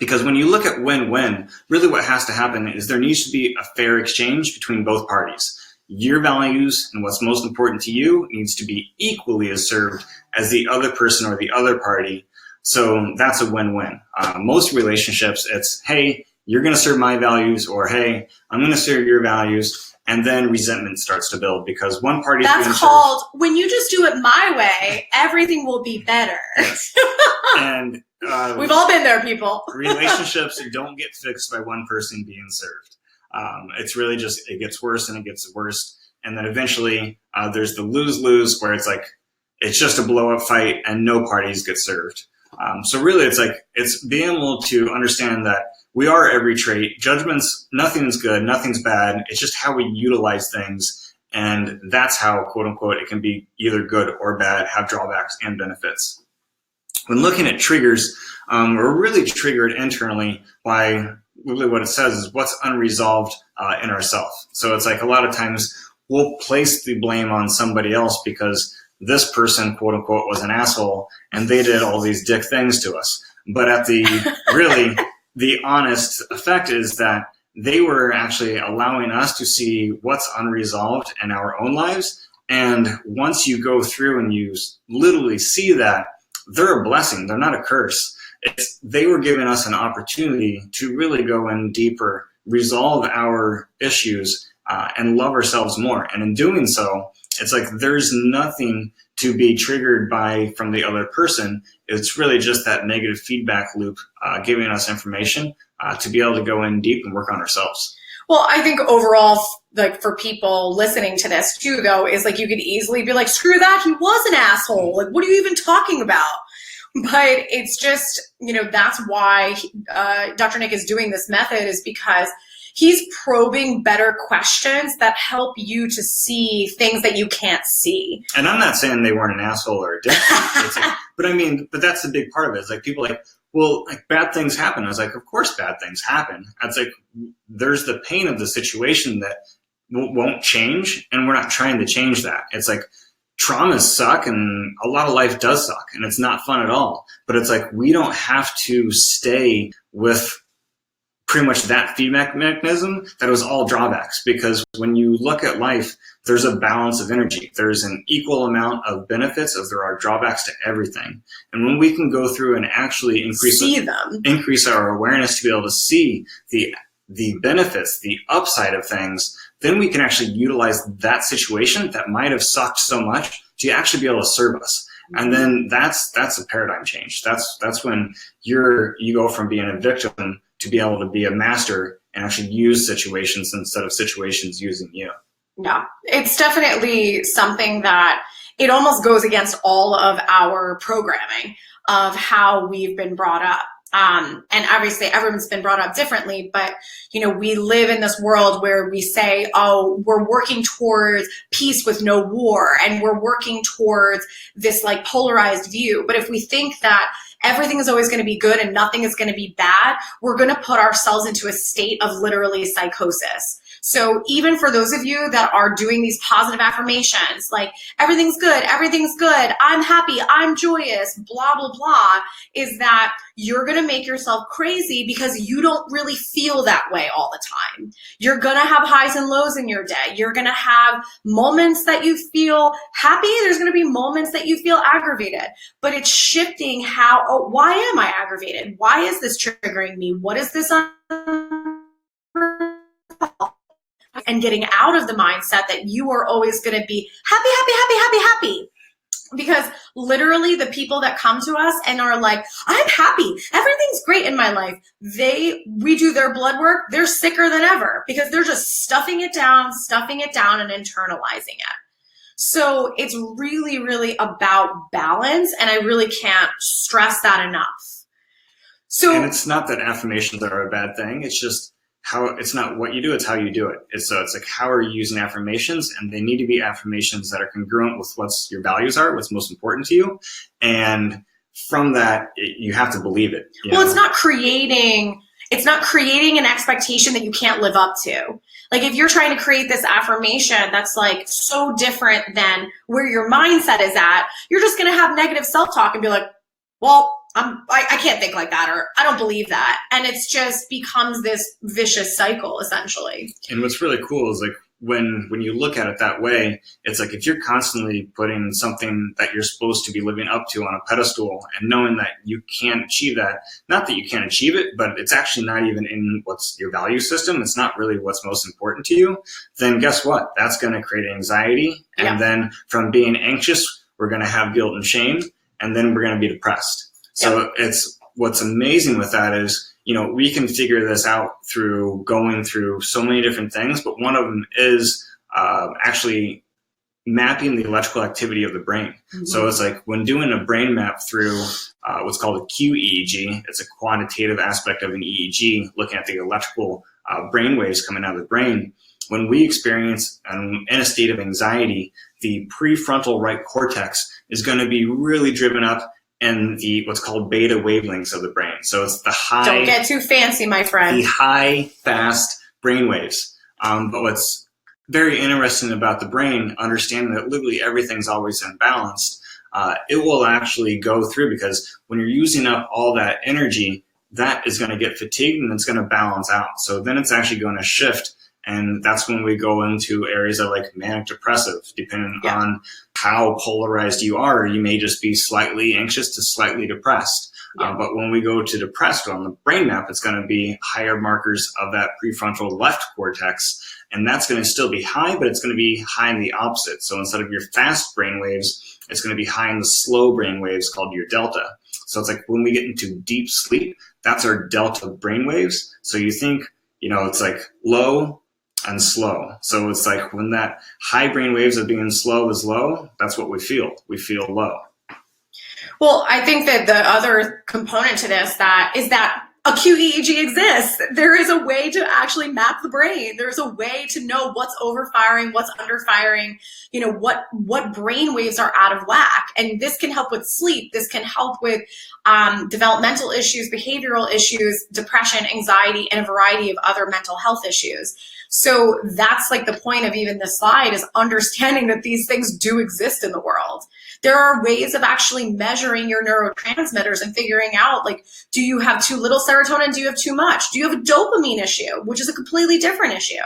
Because when you look at win-win, really what has to happen is there needs to be a fair exchange between both parties. Your values and what's most important to you needs to be equally as served as the other person or the other party. So that's a win-win. Most relationships, it's, hey, you're going to serve my values, or hey, I'm going to serve your values. And then resentment starts to build because one party. That's called, when you just do it my way, everything will be better. Yes. And we've all been there, people. Relationships don't get fixed by one person being served. It's really just, it gets worse and it gets worse. And then eventually there's the lose-lose where it's like, it's just a blow-up fight and no parties get served. So really it's being able to understand that we are every trait. Judgments, nothing's good, nothing's bad. It's just how we utilize things. And that's how, quote unquote, it can be either good or bad, have drawbacks and benefits. When looking at triggers, we're really triggered internally by really what it says is what's unresolved in ourselves. So it's like a lot of times we'll place the blame on somebody else because this person, quote unquote, was an asshole and they did all these dick things to us. But at the really, the honest effect is that they were actually allowing us to see what's unresolved in our own lives. And once you go through and you literally see that, they're a blessing. They're not a curse. They were giving us an opportunity to really go in deeper, resolve our issues, and love ourselves more. And in doing so, it's like there's nothing to be triggered by from the other person. It's really just that negative feedback loop giving us information to be able to go in deep and work on ourselves. Well, I think overall, like for people listening to this too, though, is like you could easily be like, screw that, he was an asshole. Like, what are you even talking about? But it's just, that's why Dr. Nick is doing this method, is because he's probing better questions that help you to see things that you can't see. And I'm not saying they weren't an asshole or a dick. But that's the big part of it. It's like people like, well, like bad things happen. I was like, of course bad things happen. It's like, there's the pain of the situation that won't change, and we're not trying to change that. It's like traumas suck, and a lot of life does suck, and it's not fun at all. But it's like, we don't have to stay with pretty much that feedback mechanism that was all drawbacks, because when you look at life, there's a balance of energy. There's an equal amount of benefits as there are drawbacks to everything. And when we can go through and actually increase our awareness to be able to see the benefits, the upside of things, then we can actually utilize that situation that might have sucked so much to actually be able to serve us. And then that's a paradigm change. That's when you go from being a victim to be able to be a master and actually use situations instead of situations using you. Yeah, it's definitely something that it almost goes against all of our programming of how we've been brought up. And obviously everyone's been brought up differently, but we live in this world where we say, oh, we're working towards peace with no war, and we're working towards this like polarized view. But if we think that everything is always going to be good and nothing is going to be bad, we're going to put ourselves into a state of literally psychosis. So even for those of you that are doing these positive affirmations, like everything's good, I'm happy, I'm joyous, blah, blah, blah, is that you're going to make yourself crazy because you don't really feel that way all the time. You're going to have highs and lows in your day. You're going to have moments that you feel happy. There's going to be moments that you feel aggravated, but it's shifting why am I aggravated? Why is this triggering me? What is this? And getting out of the mindset that you are always going to be happy, happy, happy, happy, happy. Because literally the people that come to us and are like, I'm happy, everything's great in my life, we do their blood work, they're sicker than ever because they're just stuffing it down and internalizing it. So it's really, really about balance, and I really can't stress that enough. So, and it's not that affirmations are a bad thing. It's just it's not what you do, it's how you do it. It's like, how are you using affirmations? And they need to be affirmations that are congruent with what's your values are, what's most important to you. And from that, you have to believe it. Well, it's not creating an expectation that you can't live up to. Like, if you're trying to create this affirmation that's like so different than where your mindset is at, you're just going to have negative self-talk and be like, well, I can't think like that, or I don't believe that. And it's just becomes this vicious cycle, essentially. And what's really cool is, like, when you look at it that way, it's like, if you're constantly putting something that you're supposed to be living up to on a pedestal and knowing that you can't achieve that, not that you can't achieve it, but it's actually not even in what's your value system, it's not really what's most important to you, then guess what? That's going to create anxiety. And then from being anxious, we're going to have guilt and shame, and then we're going to be depressed. So it's what's amazing with that is, we can figure this out through going through so many different things, but one of them is actually mapping the electrical activity of the brain. Mm-hmm. So it's like when doing a brain map through what's called a QEEG, it's a quantitative aspect of an EEG, looking at the electrical brain waves coming out of the brain. When we experience in a state of anxiety, the prefrontal right cortex is going to be really driven up and the what's called beta wavelengths of the brain. So it's the high. Don't get too fancy, my friend. The high, fast brain waves. But what's very interesting about the brain, understanding that literally everything's always imbalanced, it will actually go through, because when you're using up all that energy, that is going to get fatigued and it's going to balance out. So then it's actually going to shift. And that's when we go into areas of like manic depressive, depending on how polarized you are. You may just be slightly anxious to slightly depressed. But when we go to depressed on the brain map, it's going to be higher markers of that prefrontal left cortex. And that's going to still be high, but it's going to be high in the opposite. So instead of your fast brain waves, it's going to be high in the slow brain waves called your delta. So it's like when we get into deep sleep, that's our delta brain waves. So you think, it's like low and slow. So it's like when that high brain waves of being slow is low, that's what we feel. We feel low. Well, I think that the other component to this is that a QEEG exists. There is a way to actually map the brain. There's a way to know what's overfiring, what's underfiring, what brain waves are out of whack. And this can help with sleep. This can help with developmental issues, behavioral issues, depression, anxiety, and a variety of other mental health issues. So that's like the point of even this slide, is understanding that these things do exist in the world. There are ways of actually measuring your neurotransmitters and figuring out, like, do you have too little serotonin? Do you have too much? Do you have a dopamine issue, which is a completely different issue?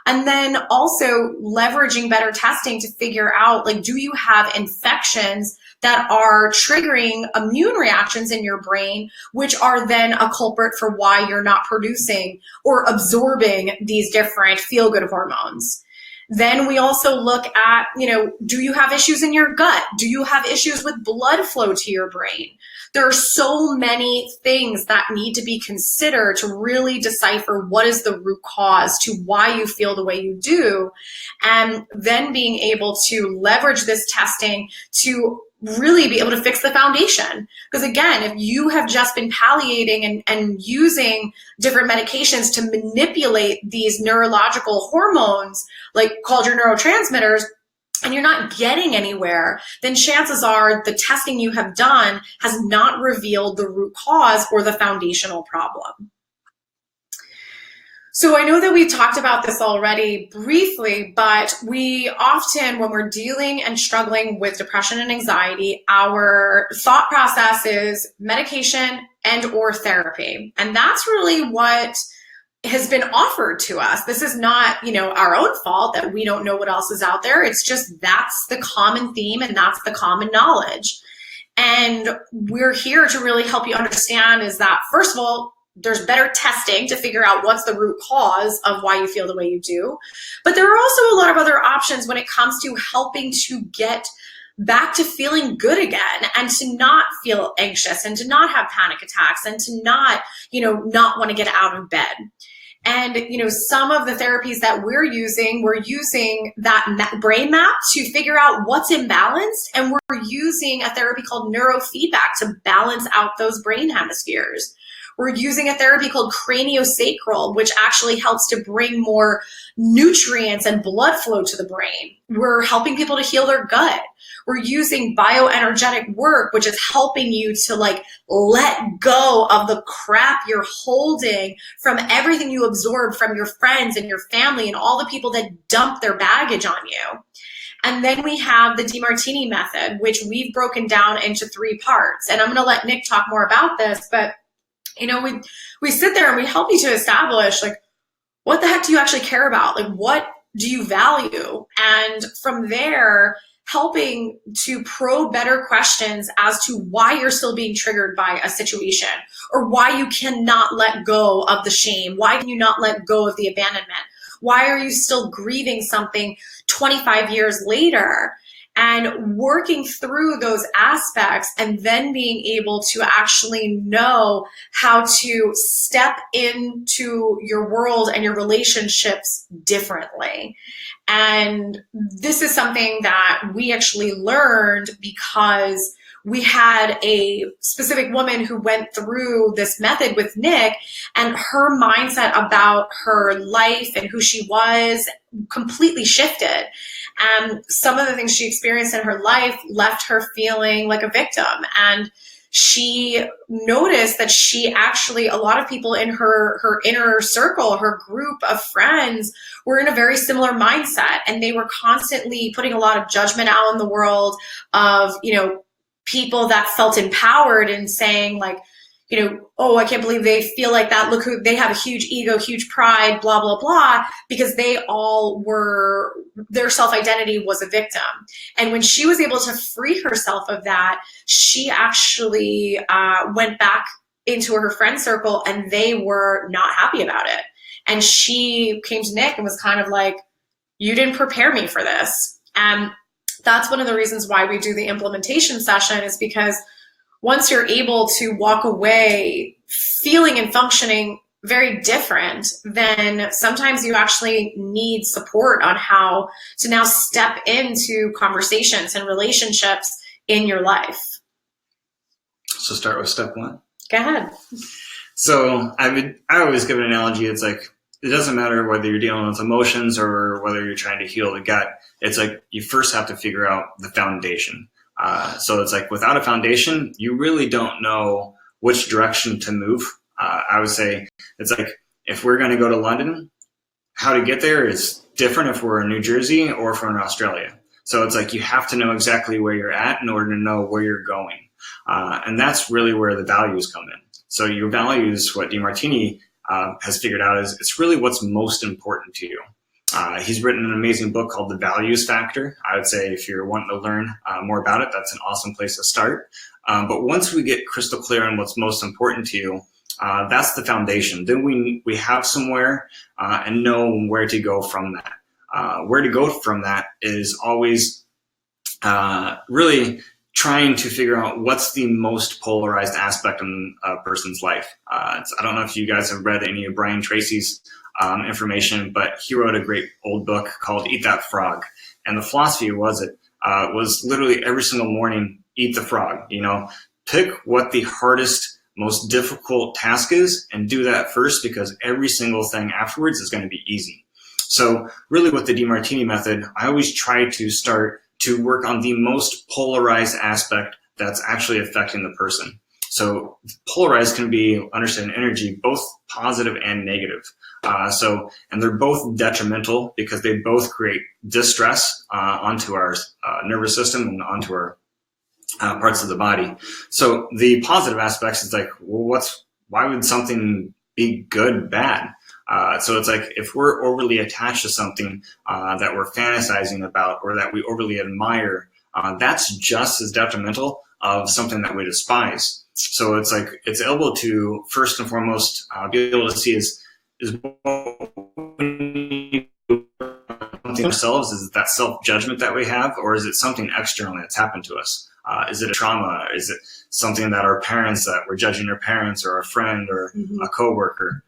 And then also leveraging better testing to figure out, like, do you have infections that are triggering immune reactions in your brain, which are then a culprit for why you're not producing or absorbing these different feel-good hormones. Then we also look at, do you have issues in your gut? Do you have issues with blood flow to your brain? There are so many things that need to be considered to really decipher what is the root cause to why you feel the way you do, and then being able to leverage this testing to really be able to fix the foundation. Because again, if you have just been palliating and using different medications to manipulate these neurological hormones, like called your neurotransmitters, and you're not getting anywhere, then chances are the testing you have done has not revealed the root cause or the foundational problem. So I know that we talked about this already briefly, but we often, when we're dealing and struggling with depression and anxiety, our thought process is medication and or therapy. And that's really what has been offered to us. This is not, our own fault that we don't know what else is out there. It's just that's the common theme and that's the common knowledge. And we're here to really help you understand is that, first of all, there's better testing to figure out what's the root cause of why you feel the way you do. But there are also a lot of other options when it comes to helping to get back to feeling good again and to not feel anxious and to not have panic attacks and to not, not want to get out of bed. And, some of the therapies that we're using that brain map to figure out what's imbalanced. And we're using a therapy called neurofeedback to balance out those brain hemispheres. We're using a therapy called craniosacral, which actually helps to bring more nutrients and blood flow to the brain. We're helping people to heal their gut. We're using bioenergetic work, which is helping you to like let go of the crap you're holding from everything you absorb from your friends and your family and all the people that dump their baggage on you. And then we have the DiMartini method, which we've broken down into 3 parts. And I'm going to let Nick talk more about this, but you know, we sit there and we help you to establish like, what the heck do you actually care about? Like, what do you value? And from there, helping to probe better questions as to why you're still being triggered by a situation, or why you cannot let go of the shame. Why can you not let go of the abandonment? Why are you still grieving something 25 years later? And working through those aspects and then being able to actually know how to step into your world and your relationships differently. And this is something that we actually learned because we had a specific woman who went through this method with Nick, and her mindset about her life and who she was completely shifted. And some of the things she experienced in her life left her feeling like a victim. And she noticed that she actually, a lot of people in her inner circle, her group of friends, were in a very similar mindset. And they were constantly putting a lot of judgment out in the world of, you know, people that felt empowered and saying like, you know, oh, I can't believe they feel like that. Look who they have, a huge ego, huge pride, blah, blah, blah, because they all were, their self-identity was a victim. And when she was able to free herself of that, she actually went back into her friend circle and they were not happy about it. And she came to Nick and was kind of like, you didn't prepare me for this. And that's one of the reasons why we do the implementation session, is because once you're able to walk away feeling and functioning very different, then sometimes you actually need support on how to now step into conversations and relationships in your life. So start with step 1. Go ahead. So I always give an analogy. It's like, it doesn't matter whether you're dealing with emotions or whether you're trying to heal the gut. It's like you first have to figure out the foundation. So it's like without a foundation, you really don't know which direction to move. I would say it's like if we're going to go to London, how to get there is different if we're in New Jersey or if we're in Australia. So it's like you have to know exactly where you're at in order to know where you're going. And that's really where the values come in. So your values, what DiMartini has figured out, is it's really what's most important to you. He's written an amazing book called The Values Factor. I would say if you're wanting to learn more about it, that's an awesome place to start. But once we get crystal clear on what's most important to you, that's the foundation. Then we have somewhere and know where to go from that. Where to go from that is always really trying to figure out what's the most polarized aspect in a person's life. I don't know if you guys have read any of Brian Tracy's information, but he wrote a great old book called Eat That Frog. And the philosophy was literally every single morning, eat the frog. You know, pick what the hardest, most difficult task is and do that first, because every single thing afterwards is going to be easy. So really with the DiMartini method, I always try to start to work on the most polarized aspect that's actually affecting the person. So polarized can be understood in energy, both positive and negative. And they're both detrimental because they both create distress onto our nervous system and onto our parts of the body. So the positive aspects, it's like, well, why would something be good, bad? So it's like if we're overly attached to something that we're fantasizing about or that we overly admire, that's just as detrimental of something that we despise. So it's like it's able to first and foremost be able to see is something ourselves, is it that self-judgment that we have, or is it something external that's happened to us? Is it a trauma? Is it something that our parents, that we're judging their parents or a friend or a coworker,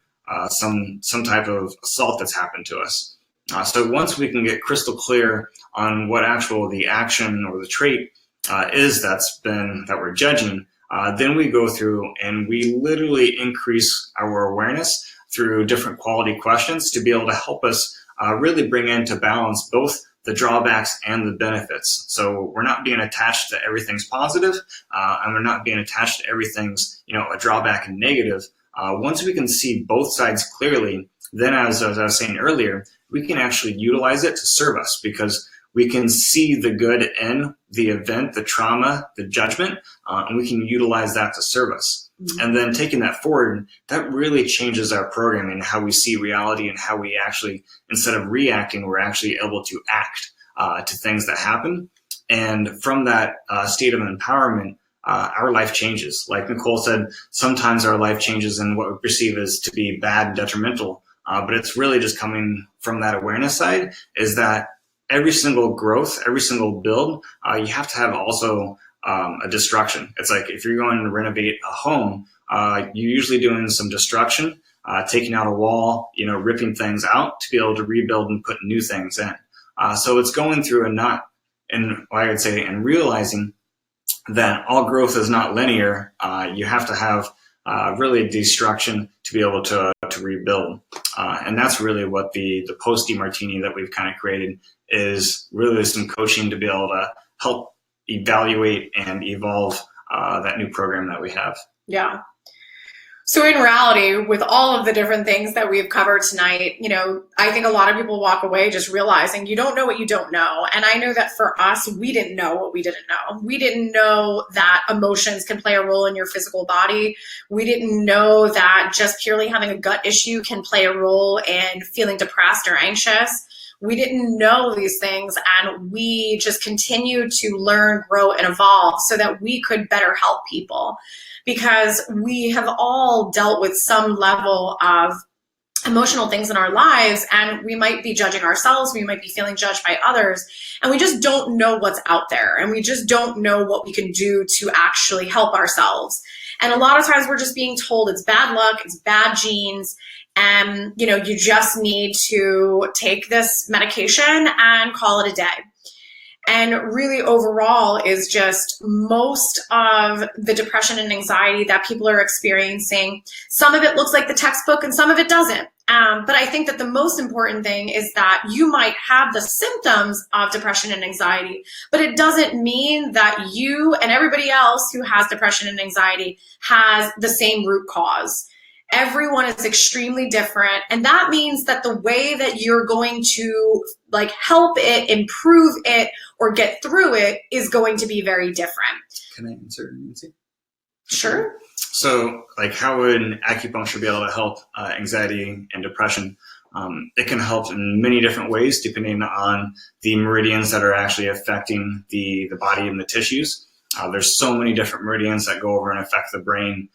some type of assault that's happened to us? So once we can get crystal clear on what the action or the trait is that we're judging, then we go through and we literally increase our awareness through different quality questions to be able to help us really bring into balance both the drawbacks and the benefits. So we're not being attached to everything's positive, and we're not being attached to everything's, a drawback and negative. Once we can see both sides clearly, then as I was saying earlier, we can actually utilize it to serve us, because we can see the good in the event, the trauma, the judgment, and we can utilize that to serve us. And then taking that forward, that really changes our programming, how we see reality, and how we actually, instead of reacting, we're actually able to act to things that happen. And from that state of empowerment, our life changes. Like Nicole said, sometimes our life changes in what we perceive as to be bad and detrimental, but it's really just coming from that awareness side, is that every single growth, every single build, you have to have also a destruction. It's like if you're going to renovate a home, you're usually doing some destruction, taking out a wall, ripping things out to be able to rebuild and put new things in. So it's going through and realizing that all growth is not linear. You have to have really destruction to be able to rebuild. And that's really what the post-DiMartini that we've kind of created is, really some coaching to be able to help evaluate and evolve that new program that we have. Yeah. So in reality, with all of the different things that we've covered tonight, I think a lot of people walk away just realizing you don't know what you don't know. And I know that for us, we didn't know what we didn't know. We didn't know that emotions can play a role in your physical body. We didn't know that just purely having a gut issue can play a role in feeling depressed or anxious. We didn't know these things, and we just continued to learn, grow, and evolve so that we could better help people, because we have all dealt with some level of emotional things in our lives, and we might be judging ourselves, we might be feeling judged by others, and we just don't know what's out there, and we just don't know what we can do to actually help ourselves. And a lot of times we're just being told it's bad luck, it's bad genes, and you just need to take this medication and call it a day. And really overall is just most of the depression and anxiety that people are experiencing. Some of it looks like the textbook and some of it doesn't. But I think that the most important thing is that you might have the symptoms of depression and anxiety, but it doesn't mean that you and everybody else who has depression and anxiety has the same root cause. Everyone is extremely different. And that means that the way that you're going to help it, improve it, or get through it is going to be very different. Can I insert, Nancy? Sure. So how would acupuncture be able to help anxiety and depression? It can help in many different ways depending on the meridians that are actually affecting the body and the tissues. There's so many different meridians that go over and affect the brain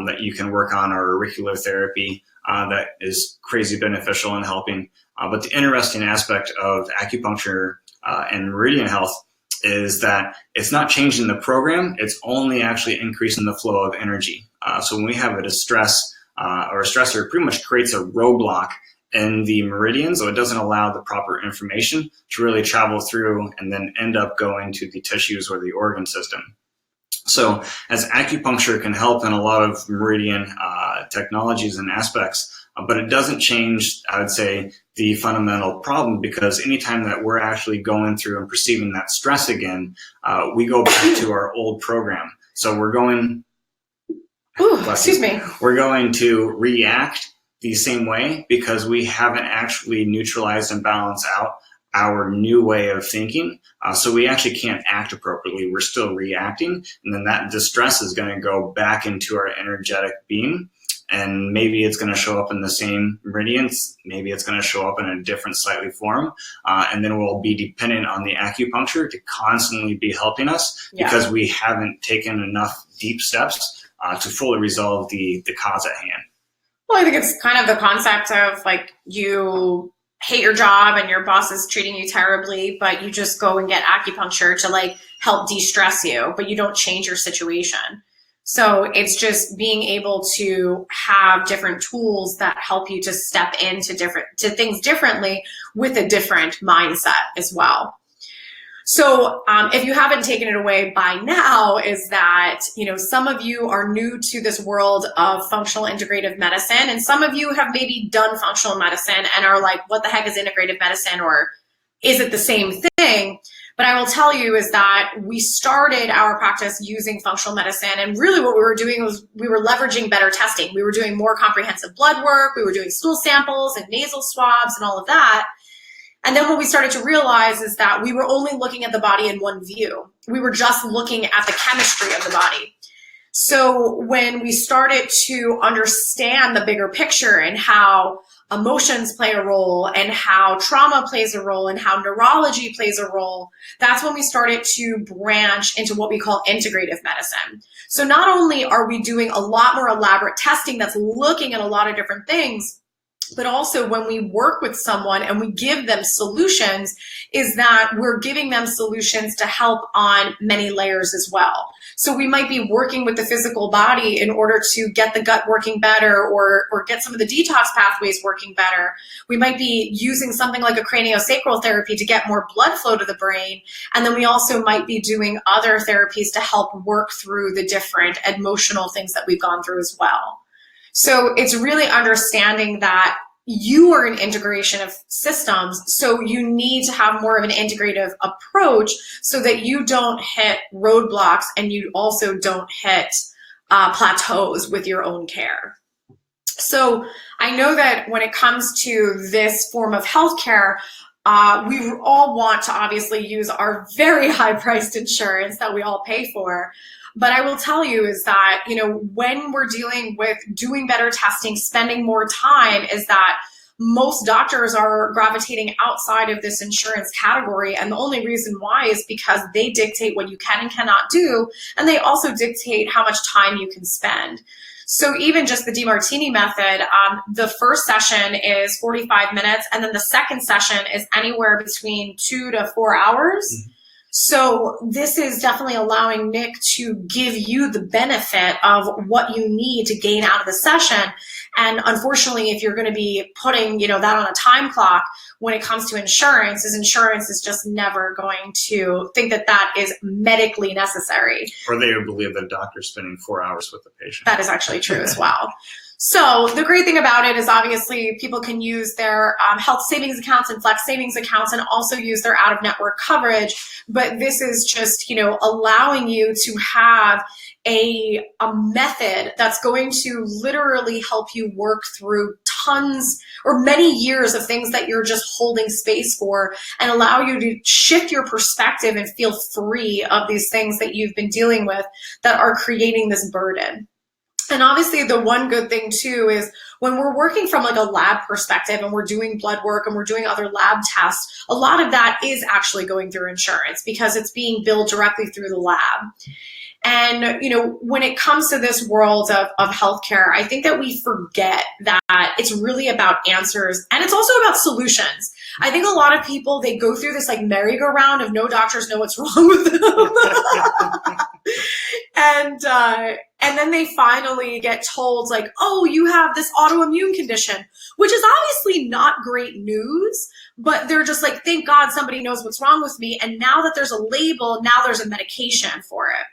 that you can work on, or auricular therapy that is crazy beneficial in helping. But the interesting aspect of acupuncture and meridian health is that it's not changing the program, it's only actually increasing the flow of energy. So when we have a distress or a stressor, it pretty much creates a roadblock in the meridian, so it doesn't allow the proper information to really travel through and then end up going to the tissues or the organ system. So as acupuncture can help in a lot of meridian technologies and aspects, but it doesn't change, I would say, the fundamental problem, because anytime that we're actually going through and perceiving that stress again, we go back to our old program. So we're going, we're going to react the same way because we haven't actually neutralized and balanced out our new way of thinking. So we actually can't act appropriately. We're still reacting. And then that distress is going to go back into our energetic being. And maybe it's going to show up in the same meridians. Maybe it's going to show up in a different slightly form. And then we'll be dependent on the acupuncture to constantly be helping us because we haven't taken enough deep steps to fully resolve the cause at hand. Well, I think it's kind of the concept of you hate your job and your boss is treating you terribly, but you just go and get acupuncture to help de-stress you, but you don't change your situation. So it's just being able to have different tools that help you to step into things differently with a different mindset as well. So if you haven't taken it away by now, is that, some of you are new to this world of functional integrative medicine, and some of you have maybe done functional medicine and are like, what the heck is integrative medicine, or is it the same thing? But I will tell you is that we started our practice using functional medicine, and really what we were doing was we were leveraging better testing. We were doing more comprehensive blood work, we were doing stool samples and nasal swabs and all of that. And then what we started to realize is that we were only looking at the body in one view. We were just looking at the chemistry of the body. So when we started to understand the bigger picture and how emotions play a role and how trauma plays a role and how neurology plays a role, that's when we started to branch into what we call integrative medicine. So not only are we doing a lot more elaborate testing that's looking at a lot of different things, but also when we work with someone and we give them solutions, is that we're giving them solutions to help on many layers as well. So we might be working with the physical body in order to get the gut working better, or get some of the detox pathways working better. We might be using something like a craniosacral therapy to get more blood flow to the brain. And then we also might be doing other therapies to help work through the different emotional things that we've gone through as well. So it's really understanding that you are an integration of systems, so you need to have more of an integrative approach so that you don't hit roadblocks and you also don't hit plateaus with your own care. So I know that when it comes to this form of healthcare, we all want to obviously use our very high-priced insurance that we all pay for. But I will tell you is that, when we're dealing with doing better testing, spending more time, is that most doctors are gravitating outside of this insurance category. And the only reason why is because they dictate what you can and cannot do. And they also dictate how much time you can spend. So even just the DiMartini method, the first session is 45 minutes. And then the second session is anywhere between 2 to 4 hours. Mm-hmm. So this is definitely allowing Nick to give you the benefit of what you need to gain out of the session. And unfortunately, if you're going to be putting, that on a time clock, when it comes to insurance is just never going to think that that is medically necessary. Or they believe that a doctor's spending 4 hours with the patient. That is actually true as well. So the great thing about it is obviously people can use their health savings accounts and flex savings accounts and also use their out-of-network coverage. But this is just, allowing you to have a method that's going to literally help you work through tons or many years of things that you're just holding space for, and allow you to shift your perspective and feel free of these things that you've been dealing with that are creating this burden. And obviously the one good thing too is when we're working from like a lab perspective and we're doing blood work and we're doing other lab tests, a lot of that is actually going through insurance because it's being billed directly through the lab. And, when it comes to this world of healthcare, I think that we forget that it's really about answers and it's also about solutions. I think a lot of people, they go through this like merry-go-round of no doctors know what's wrong with them. And then they finally get told like, oh, you have this autoimmune condition, which is obviously not great news, but they're just like, thank God somebody knows what's wrong with me. And now that there's a label, now there's a medication for it.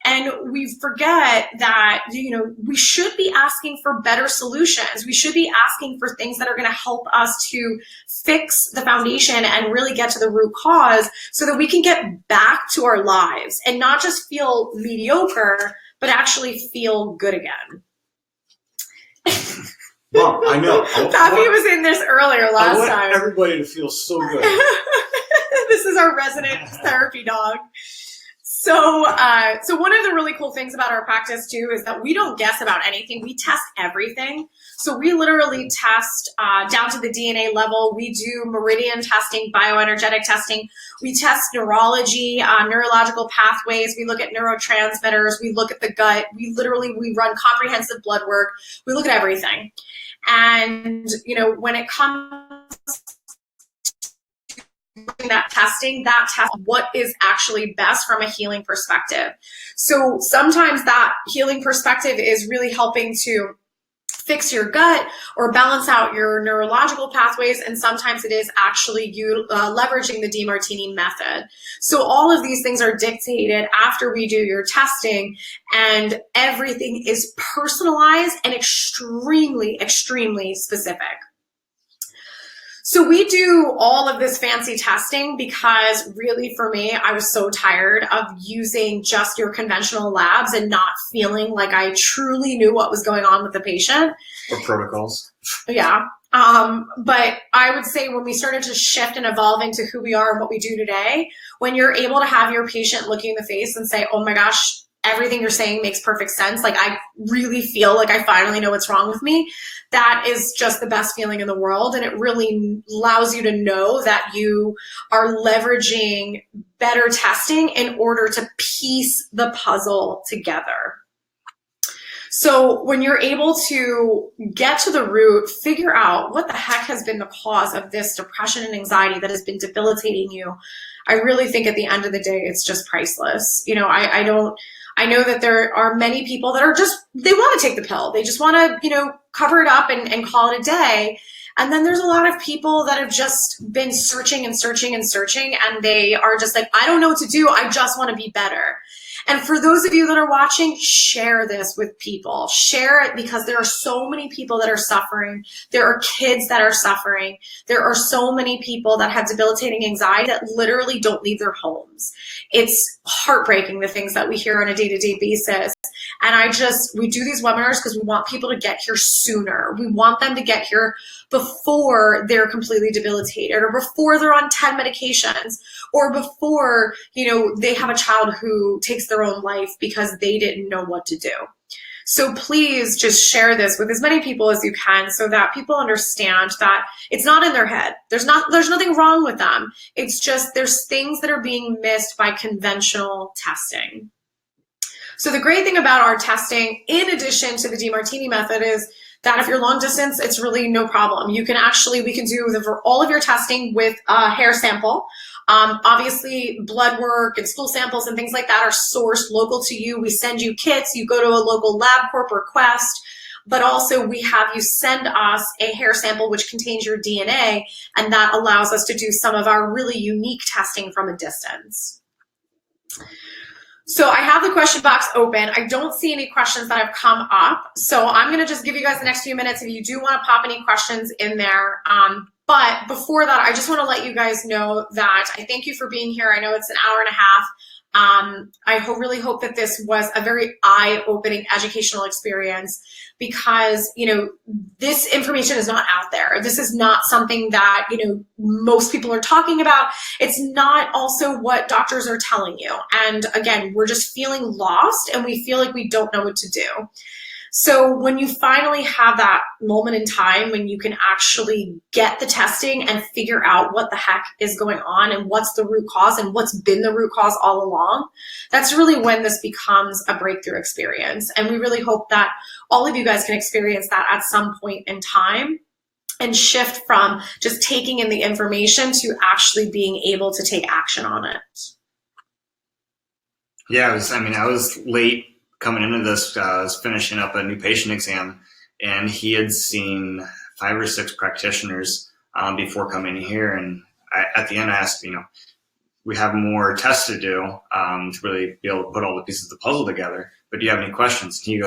And we forget that, we should be asking for better solutions. We should be asking for things that are going to help us to fix the foundation and really get to the root cause so that we can get back to our lives and not just feel mediocre, but actually feel good again. Well, I know. Pappy was in this earlier last time. I want everybody to feel so good. This is our resident therapy dog. So one of the really cool things about our practice too is that we don't guess about anything. We test everything. So we literally test down to the DNA level. We do meridian testing, bioenergetic testing. We test neurology, neurological pathways. We look at neurotransmitters. We look at the gut. We run comprehensive blood work. We look at everything. And, when it comes that test what is actually best from a healing perspective. So sometimes that healing perspective is really helping to fix your gut or balance out your neurological pathways. And sometimes it is actually you leveraging the DiMartini method. So all of these things are dictated after we do your testing, and everything is personalized and extremely, extremely specific. So we do all of this fancy testing because really for me, I was so tired of using just your conventional labs and not feeling like I truly knew what was going on with the patient. Or protocols. Yeah. But I would say when we started to shift and evolve into who we are and what we do today, when you're able to have your patient look you in the face and say, oh my gosh, everything you're saying makes perfect sense. Like, I really feel like I finally know what's wrong with me. That is just the best feeling in the world. And it really allows you to know that you are leveraging better testing in order to piece the puzzle together. So when you're able to get to the root, figure out what the heck has been the cause of this depression and anxiety that has been debilitating you, I really think at the end of the day, it's just priceless. You know, I know that there are many people that are just, they want to take the pill. They just want to, you know, cover it up and call it a day. And then there's a lot of people that have just been searching and searching and searching, and they are just like, I don't know what to do. I just want to be better. And for those of you that are watching, share this with people. Share it, because there are so many people that are suffering. There are kids that are suffering. There are so many people that have debilitating anxiety that literally don't leave their homes. It's heartbreaking, the things that we hear on a day-to-day basis. And we do these webinars because we want people to get here sooner. We want them to get here before they're completely debilitated, or before they're on 10 medications, or before, you know, they have a child who takes their own life because they didn't know what to do. So please just share this with as many people as you can, so that people understand that it's not in their head. There's nothing wrong with them. It's just there's things that are being missed by conventional testing. So the great thing about our testing, in addition to the DiMartini method, is that if you're long distance, it's really no problem. We can do all of your testing with a hair sample. Obviously, blood work and stool samples and things like that are sourced local to you. We send you kits. You go to a local LabCorp or Quest. But also we have you send us a hair sample which contains your DNA, and that allows us to do some of our really unique testing from a distance. So I have the question box open. I don't see any questions that have come up. So I'm going to just give you guys the next few minutes if you do want to pop any questions in there. But before that, I just want to let you guys know that I thank you for being here. I know it's an hour and a half. I really hope that this was a very eye-opening educational experience, because, you know, this information is not out there. This is not something that, you know, most people are talking about. It's not also what doctors are telling you. And again, we're just feeling lost, and we feel like we don't know what to do. So when you finally have that moment in time when you can actually get the testing and figure out what the heck is going on and what's the root cause and what's been the root cause all along, that's really when this becomes a breakthrough experience. And we really hope that all of you guys can experience that at some point in time, and shift from just taking in the information to actually being able to take action on it. Yeah, I was late coming into this. I was finishing up a new patient exam, and he had seen 5 or 6 practitioners before coming here. And at the end, I asked, you know, we have more tests to do to really be able to put all the pieces of the puzzle together. But do you have any questions? And he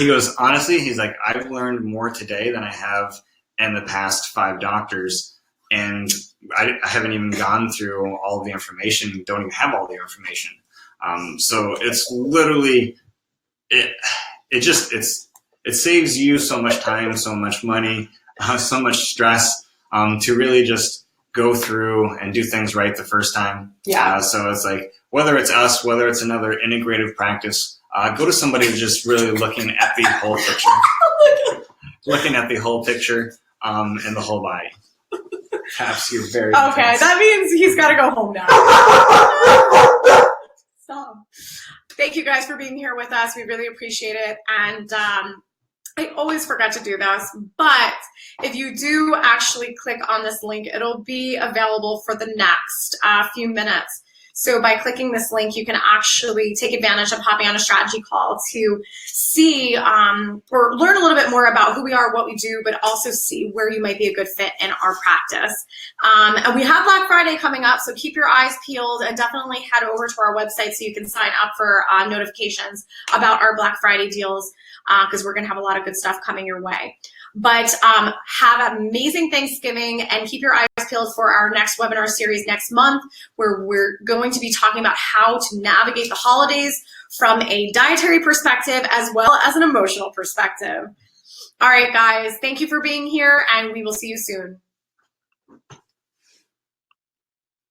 goes, honestly, he's like, I've learned more today than I have in the past 5 doctors. And I haven't even gone through all of the information, don't even have all the information. So it's literally, it saves you so much time, so much money, so much stress, to really just go through and do things right the first time. Yeah. So it's like, whether it's us, whether it's another integrative practice, go to somebody who's just really looking at the whole picture, looking at the whole picture, and the whole body. Perhaps you're very okay. intense. That means he's got to go home now. So, thank you guys for being here with us. We really appreciate it. And I always forget to do this, but if you do actually click on this link, it'll be available for the next few minutes. So by clicking this link, you can actually take advantage of hopping on a strategy call to see or learn a little bit more about who we are, what we do, but also see where you might be a good fit in our practice. And we have Black Friday coming up, so keep your eyes peeled and definitely head over to our website so you can sign up for notifications about our Black Friday deals, because we're going to have a lot of good stuff coming your way. But have an amazing Thanksgiving and keep your eyes peeled for our next webinar series next month, where we're going to be talking about how to navigate the holidays from a dietary perspective as well as an emotional perspective. All right, guys, thank you for being here, and we will see you soon.